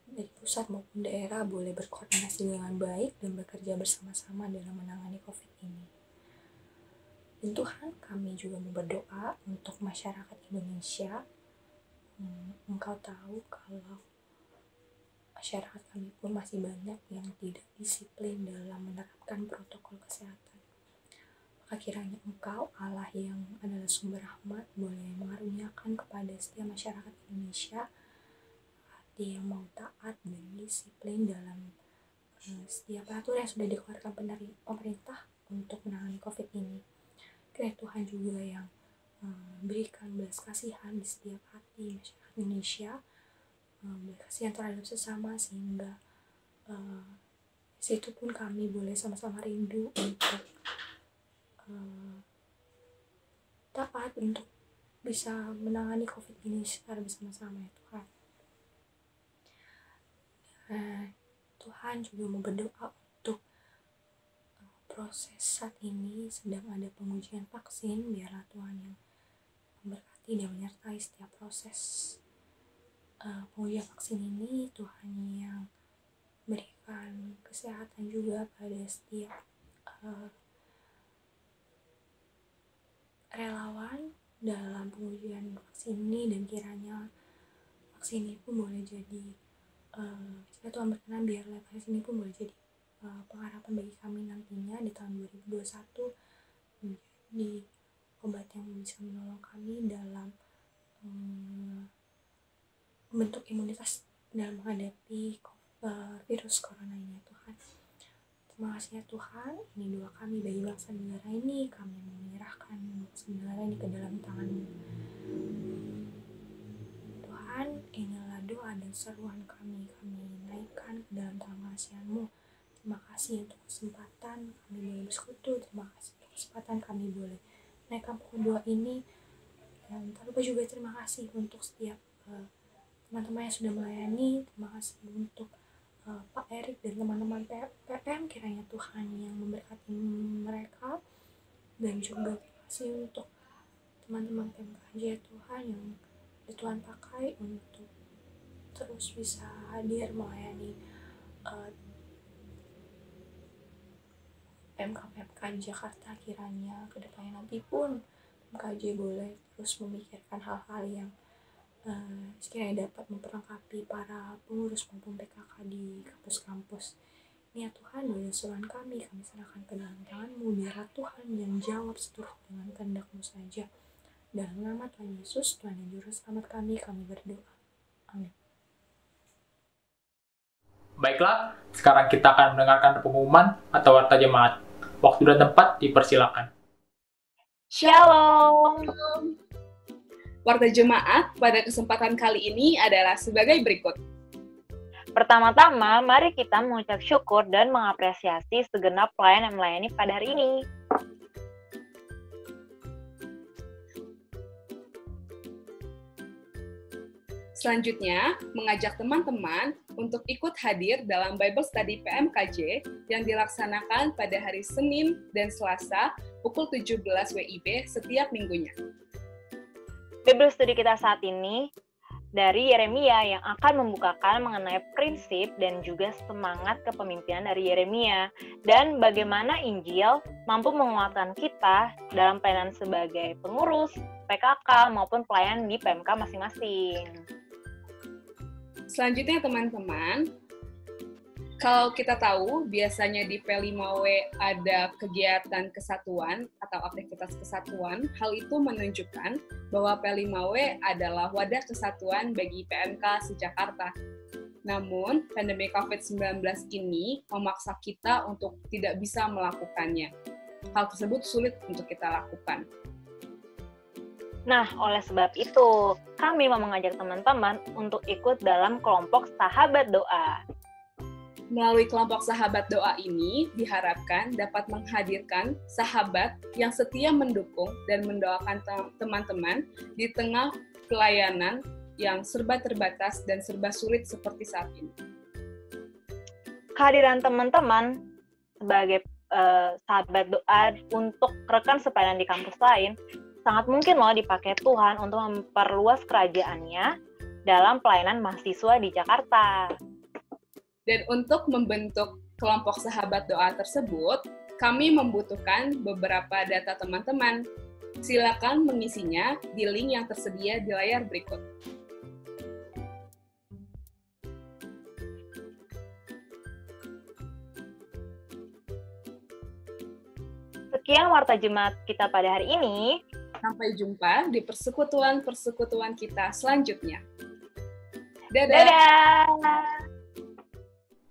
dari pusat maupun daerah boleh berkoordinasi dengan baik dan bekerja bersama-sama dalam menangani COVID ini. Dan Tuhan, kami juga mau berdoa untuk masyarakat Indonesia, Engkau tahu kalau masyarakat kami pun masih banyak yang tidak disiplin dalam menerapkan protokol kesehatan. Maka kiranya Engkau, Allah yang adalah sumber rahmat, boleh mengaruniakan kepada setiap masyarakat Indonesia hati yang mau taat dan disiplin dalam setiap peraturan yang sudah dikeluarkan pemerintah untuk menangani COVID ini. Kiranya Tuhan juga yang berikan belas kasihan di setiap hati masyarakat Indonesia, belas kasihan terhadap sesama, sehingga di situ pun kami boleh sama-sama rindu untuk taat untuk bisa menangani COVID ini secara bersama-sama ya Tuhan. Tuhan juga mau berdoa untuk proses saat ini sedang ada pengujian vaksin, biarlah Tuhan yang memberkati dan menyertai setiap proses pengujian vaksin ini. Tuhan yang berikan kesehatan juga pada setiap relawan dalam pengujian vaksin ini, dan kiranya vaksin ini pun boleh jadi jika Tuhan berkenan, biarlah vaksin ini pun boleh jadi pengharapan bagi kami nantinya di tahun 2021, menjadi obat yang bisa menolong kami dalam membentuk imunitas dalam menghadapi virus corona ini ya Tuhan. Terima kasih ya Tuhan, ini doa kami bagi bangsa dan negara ini. Kami menyerahkan bangsa dan negara ini ke dalam tangan-Mu. Tuhan, inilah doa dan seruan kami naikkan ke dalam tangan kasihan-Mu. Terima kasih untuk kesempatan kami boleh bersekutu. Terima kasih untuk kesempatan kami boleh naikkan pokok doa ini. Dan tak lupa juga terima kasih untuk setiap teman-teman yang sudah melayani. Terima kasih untuk Pak Erik dan teman-teman PM, kiranya Tuhan yang memberkati mereka. Dan juga terima kasih untuk teman-teman PMKJ Tuhan yang Tuhan pakai untuk terus bisa hadir melayani PMK Jakarta. Kiranya kedepannya nanti pun PMKJ boleh terus memikirkan hal-hal yang sekiranya dapat memperlengkapi para pengurus maupun PKK di kampus-kampus. Ini ya Tuhan, boleh seruan kami serahkan ke dalam tangan-Mu. Biarlah Tuhan yang jawab seturut dengan kehendak-Mu saja. Dalam nama Tuhan Yesus, Tuhan yang Juru Selamat kami berdoa. Amin. Baiklah, sekarang kita akan mendengarkan pengumuman atau warta jemaat. Waktu dan tempat dipersilakan. Shalom. Warta jemaat pada kesempatan kali ini adalah sebagai berikut. Pertama-tama, mari kita mengucap syukur dan mengapresiasi segenap pelayan yang melayani pada hari ini. Selanjutnya, mengajak teman-teman untuk ikut hadir dalam Bible Study PMKJ yang dilaksanakan pada hari Senin dan Selasa pukul 17 WIB setiap minggunya. Bible Study kita saat ini dari Yeremia yang akan membukakan mengenai prinsip dan juga semangat kepemimpinan dari Yeremia dan bagaimana Injil mampu menguatkan kita dalam pelayanan sebagai pengurus, PKK maupun pelayan di PMK masing-masing. Selanjutnya teman-teman, kalau kita tahu biasanya di P5W ada kegiatan kesatuan atau aktivitas kesatuan, hal itu menunjukkan bahwa P5W adalah wadah kesatuan bagi PMK se-Jakarta. Namun, pandemi COVID-19 ini memaksa kita untuk tidak bisa melakukannya. Hal tersebut sulit untuk kita lakukan. Nah, oleh sebab itu, kami mau mengajak teman-teman untuk ikut dalam kelompok Sahabat Doa. Melalui kelompok Sahabat Doa ini, diharapkan dapat menghadirkan sahabat yang setia mendukung dan mendoakan teman-teman di tengah pelayanan yang serba terbatas dan serba sulit seperti saat ini. Kehadiran teman-teman sebagai sahabat doa untuk rekan sepelayanan di kampus lain sangat mungkin loh dipakai Tuhan untuk memperluas kerajaannya dalam pelayanan mahasiswa di Jakarta. Dan untuk membentuk kelompok sahabat doa tersebut, kami membutuhkan beberapa data teman-teman. Silakan mengisinya di link yang tersedia di layar berikut. Sekian Warta Jemaat kita pada hari ini. Sampai jumpa di persekutuan-persekutuan kita selanjutnya. Dadah! Dadah!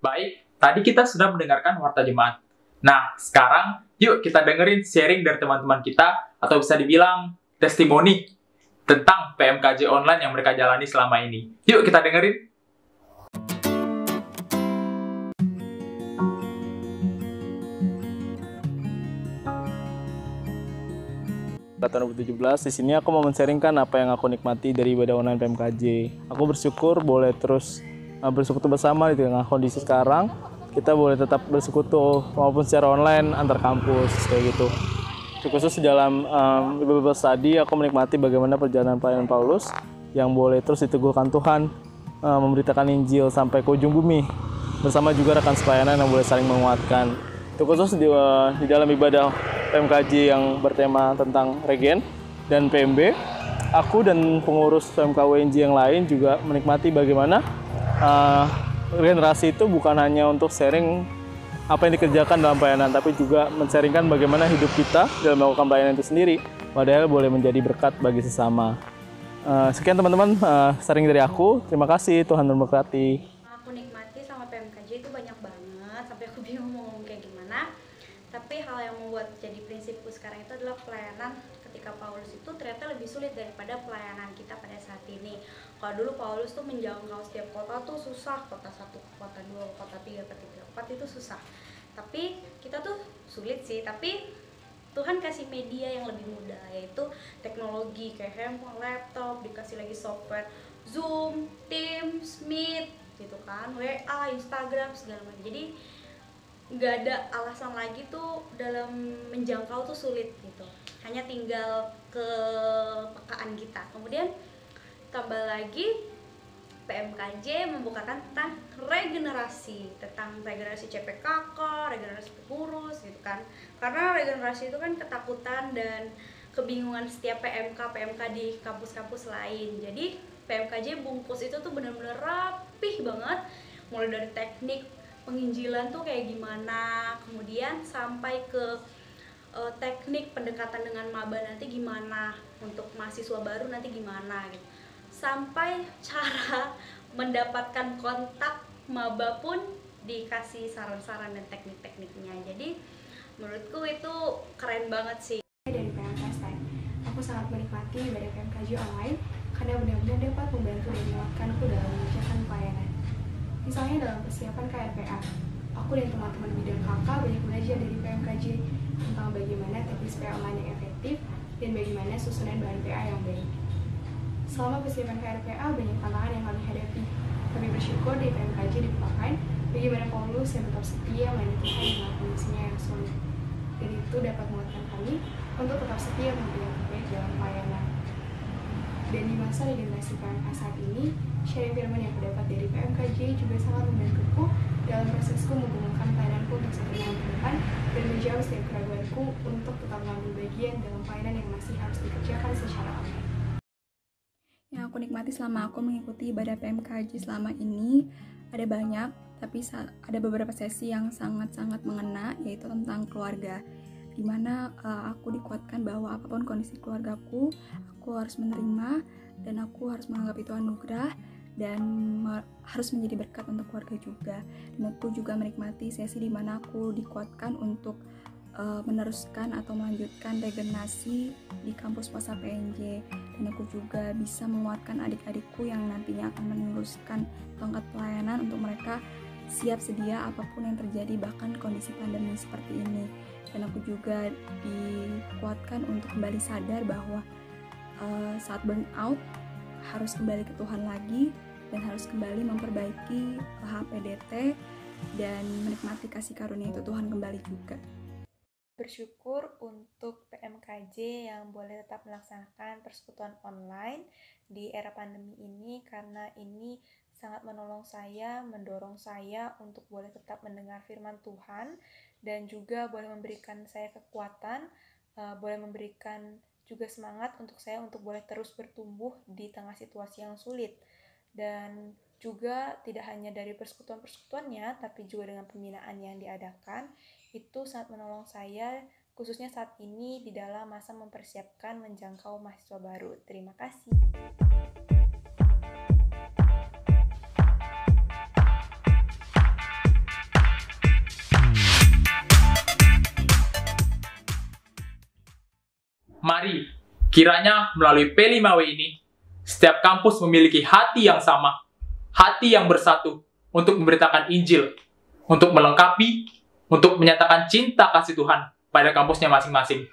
Baik, tadi kita sudah mendengarkan Warta Jemaat. Nah, sekarang yuk kita dengerin sharing dari teman-teman kita, atau bisa dibilang testimoni tentang PMKJ online yang mereka jalani selama ini. Yuk kita dengerin. Tahun 2017, di sini aku mau men-sharingkan apa yang aku nikmati dari ibadah online PMKJ. Aku bersyukur boleh terus bersekutu bersama di tengah kondisi sekarang. Kita boleh tetap bersekutu walaupun secara online antar kampus kayak gitu. Khusus dalam Bible study, aku menikmati bagaimana perjalanan pelayanan Paulus yang boleh terus diteguhkan Tuhan, memberitakan Injil sampai ke ujung bumi, bersama juga rekan sepelayanan yang boleh saling menguatkan. Itu khusus di dalam ibadah PMKJ yang bertema tentang regen dan PMB. Aku dan pengurus PMKWNJ yang lain juga menikmati bagaimana regenerasi itu bukan hanya untuk sharing apa yang dikerjakan dalam pelayanan, tapi juga men-sharingkan bagaimana hidup kita dalam melakukan pelayanan itu sendiri, padahal boleh menjadi berkat bagi sesama. Sekian teman-teman, sharing dari aku. Terima kasih, Tuhan memberkati. Aku nikmati sama PMKJ itu banyak banget, sampai aku bingung mau ngomong kayak gimana. Tapi hal yang membuat jadi prinsipku sekarang itu adalah pelayanan ketika Paulus itu ternyata lebih sulit daripada pelayanan kita pada saat ini. Kalau dulu Paulus tuh menjangkau setiap kota tuh susah, kota 1, kota 2, kota 3, kota 4 itu susah. Tapi kita tuh sulit sih, tapi Tuhan kasih media yang lebih mudah, yaitu teknologi kayak handphone, laptop, dikasih lagi software Zoom, Teams, Meet, gitu kan, WA, Instagram, segala macam. Jadi nggak ada alasan lagi tuh dalam menjangkau tuh sulit gitu. Hanya tinggal kepekaan kita. Kemudian tambah lagi PMKJ membukakan tentang regenerasi CPKK, regenerasi pengurus gitu kan. Karena regenerasi itu kan ketakutan dan kebingungan setiap PMK di kampus-kampus lain. Jadi PMKJ bungkus itu tuh benar-benar rapih banget, mulai dari teknik penginjilan tuh kayak gimana, kemudian sampai ke teknik pendekatan dengan maba nanti gimana, untuk mahasiswa baru nanti gimana gitu, sampai cara mendapatkan kontak maba pun dikasih saran-saran dan teknik-tekniknya. Jadi menurutku itu keren banget sih. Dari PMKS, aku sangat menikmati ibadah PMKJ online karena benar-benar dapat membantu dan menguatkanku dalam mengerjakan pelayanan. Misalnya dalam persiapan KRPA, aku dan teman-teman bidang KK banyak belajar dari PMKJ tentang bagaimana teknis PA online yang efektif dan bagaimana susunan bahan PA yang baik. Selama persiapan KRPA banyak tantangan yang kami hadapi. Kami bersyukur di PMKJ dibukakan bagaimana Paulus yang tetap setia melayani Tuhan dengan kondisinya yang sulit. Dan itu dapat menguatkan kami untuk tetap setia memberikan terbaik dalam pelayanan. Dan di masa regenerasi PMK saat ini, sharing firman yang kudapat dari PMKJ juga sangat membantuku dalam prosesku menggumulkan pelayananku untuk setia dengan Tuhan dan menjauh setiap keraguanku untuk tetap mengambil bagian dalam pelayanan yang masih harus dikerjakan secara online. Yang aku nikmati selama aku mengikuti ibadah PMKJ selama ini ada banyak, tapi ada beberapa sesi yang sangat-sangat mengena, yaitu tentang keluarga, dimana aku dikuatkan bahwa apapun kondisi keluargaku, aku harus menerima dan aku harus menganggap itu anugerah dan harus menjadi berkat untuk keluarga juga. Dan aku juga menikmati sesi dimana aku dikuatkan untuk meneruskan atau melanjutkan regenerasi di kampus Pasa PNJ, dan aku juga bisa menguatkan adik-adikku yang nantinya akan meneruskan tongkat pelayanan untuk mereka siap sedia apapun yang terjadi, bahkan kondisi pandemi seperti ini. Dan aku juga dikuatkan untuk kembali sadar bahwa saat burnout harus kembali ke Tuhan lagi dan harus kembali memperbaiki HPDT dan menikmati kasih karunia itu Tuhan kembali juga. Bersyukur untuk PMKJ yang boleh tetap melaksanakan persekutuan online di era pandemi ini, karena ini sangat menolong saya, mendorong saya untuk boleh tetap mendengar firman Tuhan, dan juga boleh memberikan saya kekuatan, boleh memberikan juga semangat untuk saya untuk boleh terus bertumbuh di tengah situasi yang sulit. Dan juga tidak hanya dari persekutuan-persekutuannya, tapi juga dengan pembinaan yang diadakan, itu sangat menolong saya khususnya saat ini di dalam masa mempersiapkan menjangkau mahasiswa baru. Terima kasih. Mari, kiranya melalui P5W ini, setiap kampus memiliki hati yang sama, hati yang bersatu untuk memberitakan Injil, untuk melengkapi, untuk menyatakan cinta kasih Tuhan pada kampusnya masing-masing.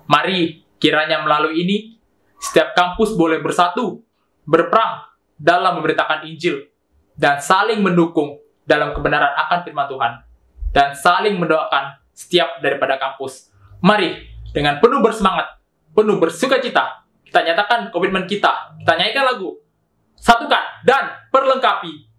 Mari, kiranya melalui ini, setiap kampus boleh bersatu, berperang dalam memberitakan Injil, dan saling mendukung dalam kebenaran akan firman Tuhan, dan saling mendoakan setiap daripada kampus. Mari, dengan penuh bersemangat, penuh bersukacita, kita nyatakan komitmen kita nyanyikan lagu, satukan dan perlengkapi.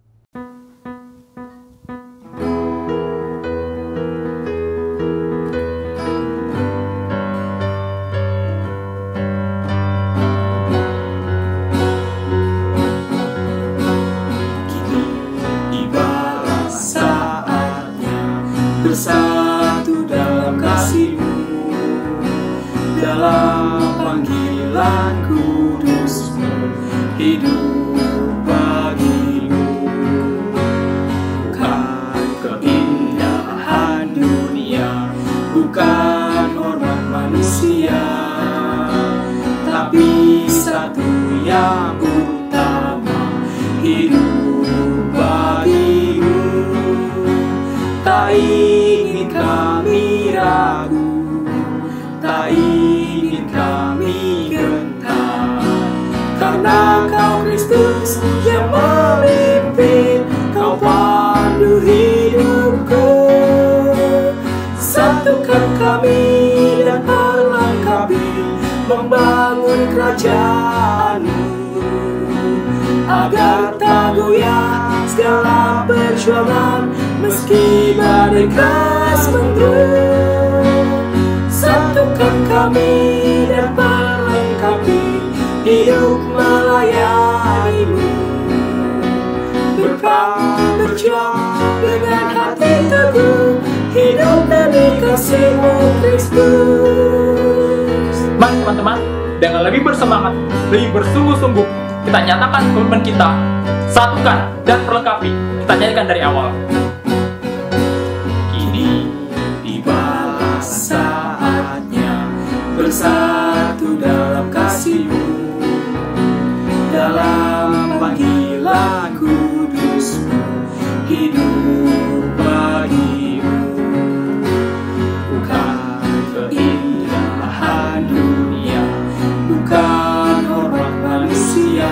Tibalah saatnya bersatu dalam kasih-Mu, dalam panggilan kudus-Mu, hidup bagi-Mu. Bukan keindahan dunia, bukan hormat manusia, tapi satu yang utama, hidup bagi-Mu. Tak ingin kami ragu, tak ingin kami gentar, karena Kau Kristus yang memimpin, Kau pandu hidupku. Satukan kami dan perlengkapi, membangun kerajaan-Mu, agar tak goyah segala perjuangan meski badai keras mendung. Satukan kami dan perlengkapi, hidup melayani-Mu, berperang berjuang dengan hati teguh, hidup demi kasih-Mu Kristus. Mari teman-teman, dengan lebih bersemangat, lebih bersungguh-sungguh, kita nyatakan komitmen kita, satukan dan perlengkapi. Kita nyanyikan dari awal. Kini tibalah saatnya bersatu dalam kasih-Mu, dalam panggilan kudus-Mu, hidup bagi-Mu. Bukan keindahan dunia, bukan hormat manusia,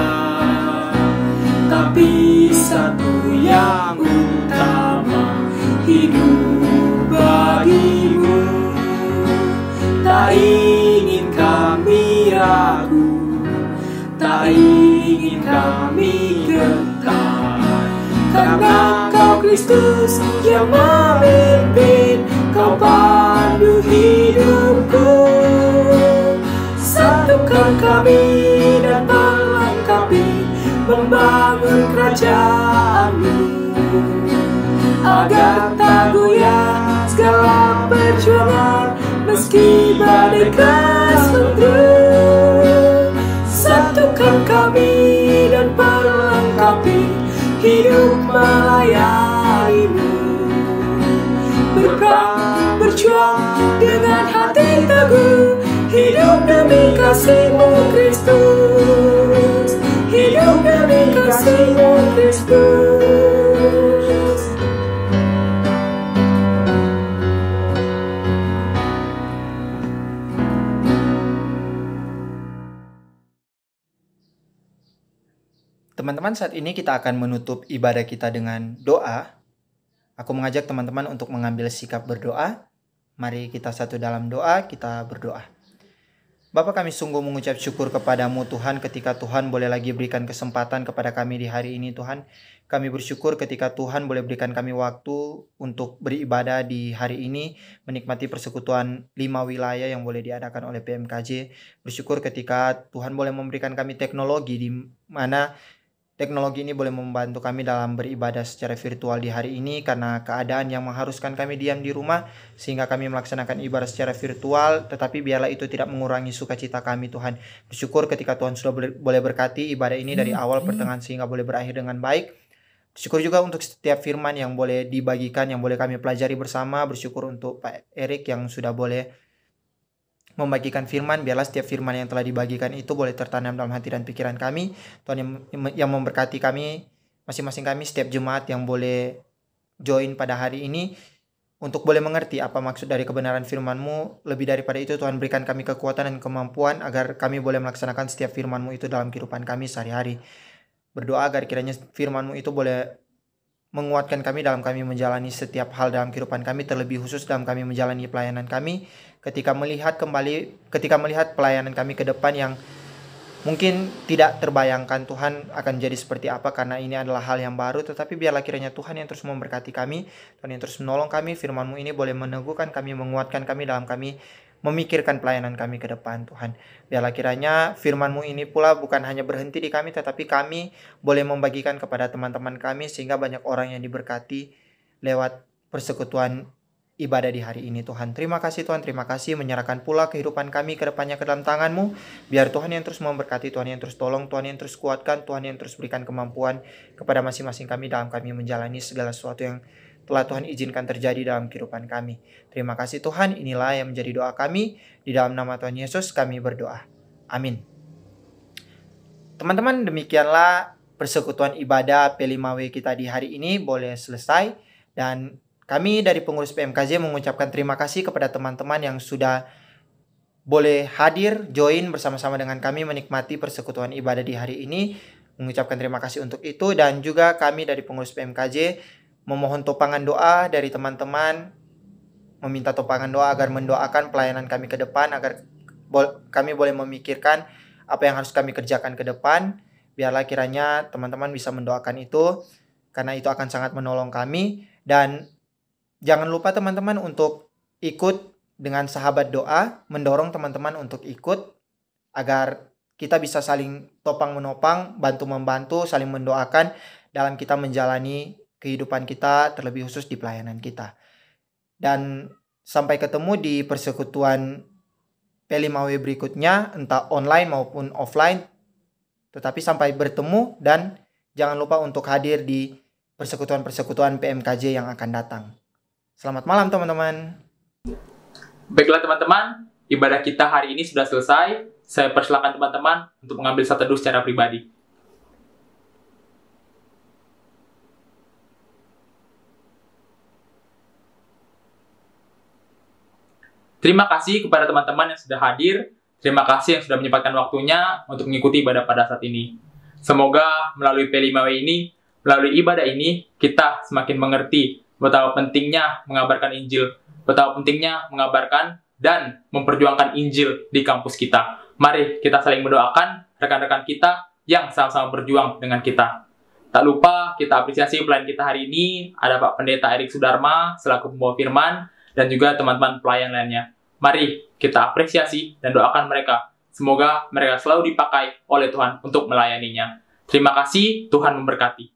tapi satu yang utama, hidup bagi-Mu. Tak ingin kami ragu, tak ingin kami gentar, karena Kau Kristus yang memimpin, Kau pandu hidupku. Satukan kami dan perlengkapi, membangun kerajaan-Mu, agar tak goyah segala perjuangan meski badai keras mendung. Satukan kami dan perlengkapi, hidup melayani-Mu, berperang berjuang dengan hati teguh, hidup demi kasih-Mu Kristus, hidup demi kasih-Mu Kristus. Teman-teman, saat ini kita akan menutup ibadah kita dengan doa. Aku mengajak teman-teman untuk mengambil sikap berdoa. Mari kita satu dalam doa, kita berdoa. Bapa, kami sungguh mengucap syukur kepadamu Tuhan ketika Tuhan boleh lagi berikan kesempatan kepada kami di hari ini Tuhan. Kami bersyukur ketika Tuhan boleh berikan kami waktu untuk beribadah di hari ini, menikmati persekutuan 5 wilayah yang boleh diadakan oleh PMKJ. Bersyukur ketika Tuhan boleh memberikan kami teknologi di mana teknologi ini boleh membantu kami dalam beribadah secara virtual di hari ini karena keadaan yang mengharuskan kami diam di rumah sehingga kami melaksanakan ibadah secara virtual, tetapi biarlah itu tidak mengurangi sukacita kami Tuhan. Bersyukur ketika Tuhan sudah boleh berkati ibadah ini dari awal pertengahan sehingga boleh berakhir dengan baik. Bersyukur juga untuk setiap firman yang boleh dibagikan, yang boleh kami pelajari bersama. Bersyukur untuk Pak Erik yang sudah boleh membagikan firman. Biarlah setiap firman yang telah dibagikan itu boleh tertanam dalam hati dan pikiran kami. Tuhan yang memberkati kami, masing-masing kami, setiap jemaat yang boleh join pada hari ini, untuk boleh mengerti apa maksud dari kebenaran firman-Mu. Lebih daripada itu, Tuhan berikan kami kekuatan dan kemampuan agar kami boleh melaksanakan setiap firman-Mu itu dalam kehidupan kami sehari-hari. Berdoa agar kiranya firman-Mu itu boleh menguatkan kami dalam kami menjalani setiap hal dalam kehidupan kami, terlebih khusus dalam kami menjalani pelayanan kami. Ketika melihat pelayanan kami ke depan yang mungkin tidak terbayangkan Tuhan akan jadi seperti apa, karena ini adalah hal yang baru, tetapi biarlah kiranya Tuhan yang terus memberkati kami, Tuhan yang terus menolong kami. Firman-Mu ini boleh meneguhkan kami, menguatkan kami dalam kami memikirkan pelayanan kami ke depan Tuhan. Biarlah kiranya firman-Mu ini pula bukan hanya berhenti di kami, tetapi kami boleh membagikan kepada teman-teman kami sehingga banyak orang yang diberkati lewat persekutuan ibadah di hari ini Tuhan. Terima kasih Tuhan, terima kasih, menyerahkan pula kehidupan kami ke depannya ke dalam tangan-Mu. Biar Tuhan yang terus memberkati, Tuhan yang terus tolong, Tuhan yang terus kuatkan, Tuhan yang terus berikan kemampuan kepada masing-masing kami dalam kami menjalani segala sesuatu yang telah Tuhan izinkan terjadi dalam kehidupan kami. Terima kasih Tuhan, inilah yang menjadi doa kami. Di dalam nama Tuhan Yesus kami berdoa. Amin. Teman-teman, demikianlah persekutuan ibadah P5W kita di hari ini boleh selesai. Dan kami dari pengurus PMKJ mengucapkan terima kasih kepada teman-teman yang sudah boleh hadir, join bersama-sama dengan kami menikmati persekutuan ibadah di hari ini. Mengucapkan terima kasih untuk itu. Dan juga kami dari pengurus PMKJ memohon topangan doa dari teman-teman, meminta topangan doa agar mendoakan pelayanan kami ke depan, agar kami boleh memikirkan apa yang harus kami kerjakan ke depan. Biarlah kiranya teman-teman bisa mendoakan itu, karena itu akan sangat menolong kami. Dan jangan lupa teman-teman untuk ikut dengan sahabat doa, mendorong teman-teman untuk ikut, agar kita bisa saling topang-menopang, bantu-membantu, saling mendoakan dalam kita menjalani kehidupan kita, terlebih khusus di pelayanan kita. Dan sampai ketemu di persekutuan P5W berikutnya, entah online maupun offline. Tetapi sampai bertemu, dan jangan lupa untuk hadir di persekutuan-persekutuan PMKJ yang akan datang. Selamat malam teman-teman. Baiklah teman-teman, ibadah kita hari ini sudah selesai. Saya persilakan teman-teman untuk mengambil satu teduh secara pribadi. Terima kasih kepada teman-teman yang sudah hadir. Terima kasih yang sudah menyempatkan waktunya untuk mengikuti ibadah pada saat ini. Semoga melalui P5W ini, melalui ibadah ini, kita semakin mengerti betapa pentingnya mengabarkan Injil, betapa pentingnya mengabarkan dan memperjuangkan Injil di kampus kita. Mari kita saling mendoakan rekan-rekan kita yang sama-sama berjuang dengan kita. Tak lupa kita apresiasi pelayan kita hari ini, ada Pak Pendeta Erik Sudarma selaku pembawa firman, dan juga teman-teman pelayan lainnya. Mari kita apresiasi dan doakan mereka. Semoga mereka selalu dipakai oleh Tuhan untuk melayaninya. Terima kasih, Tuhan memberkati.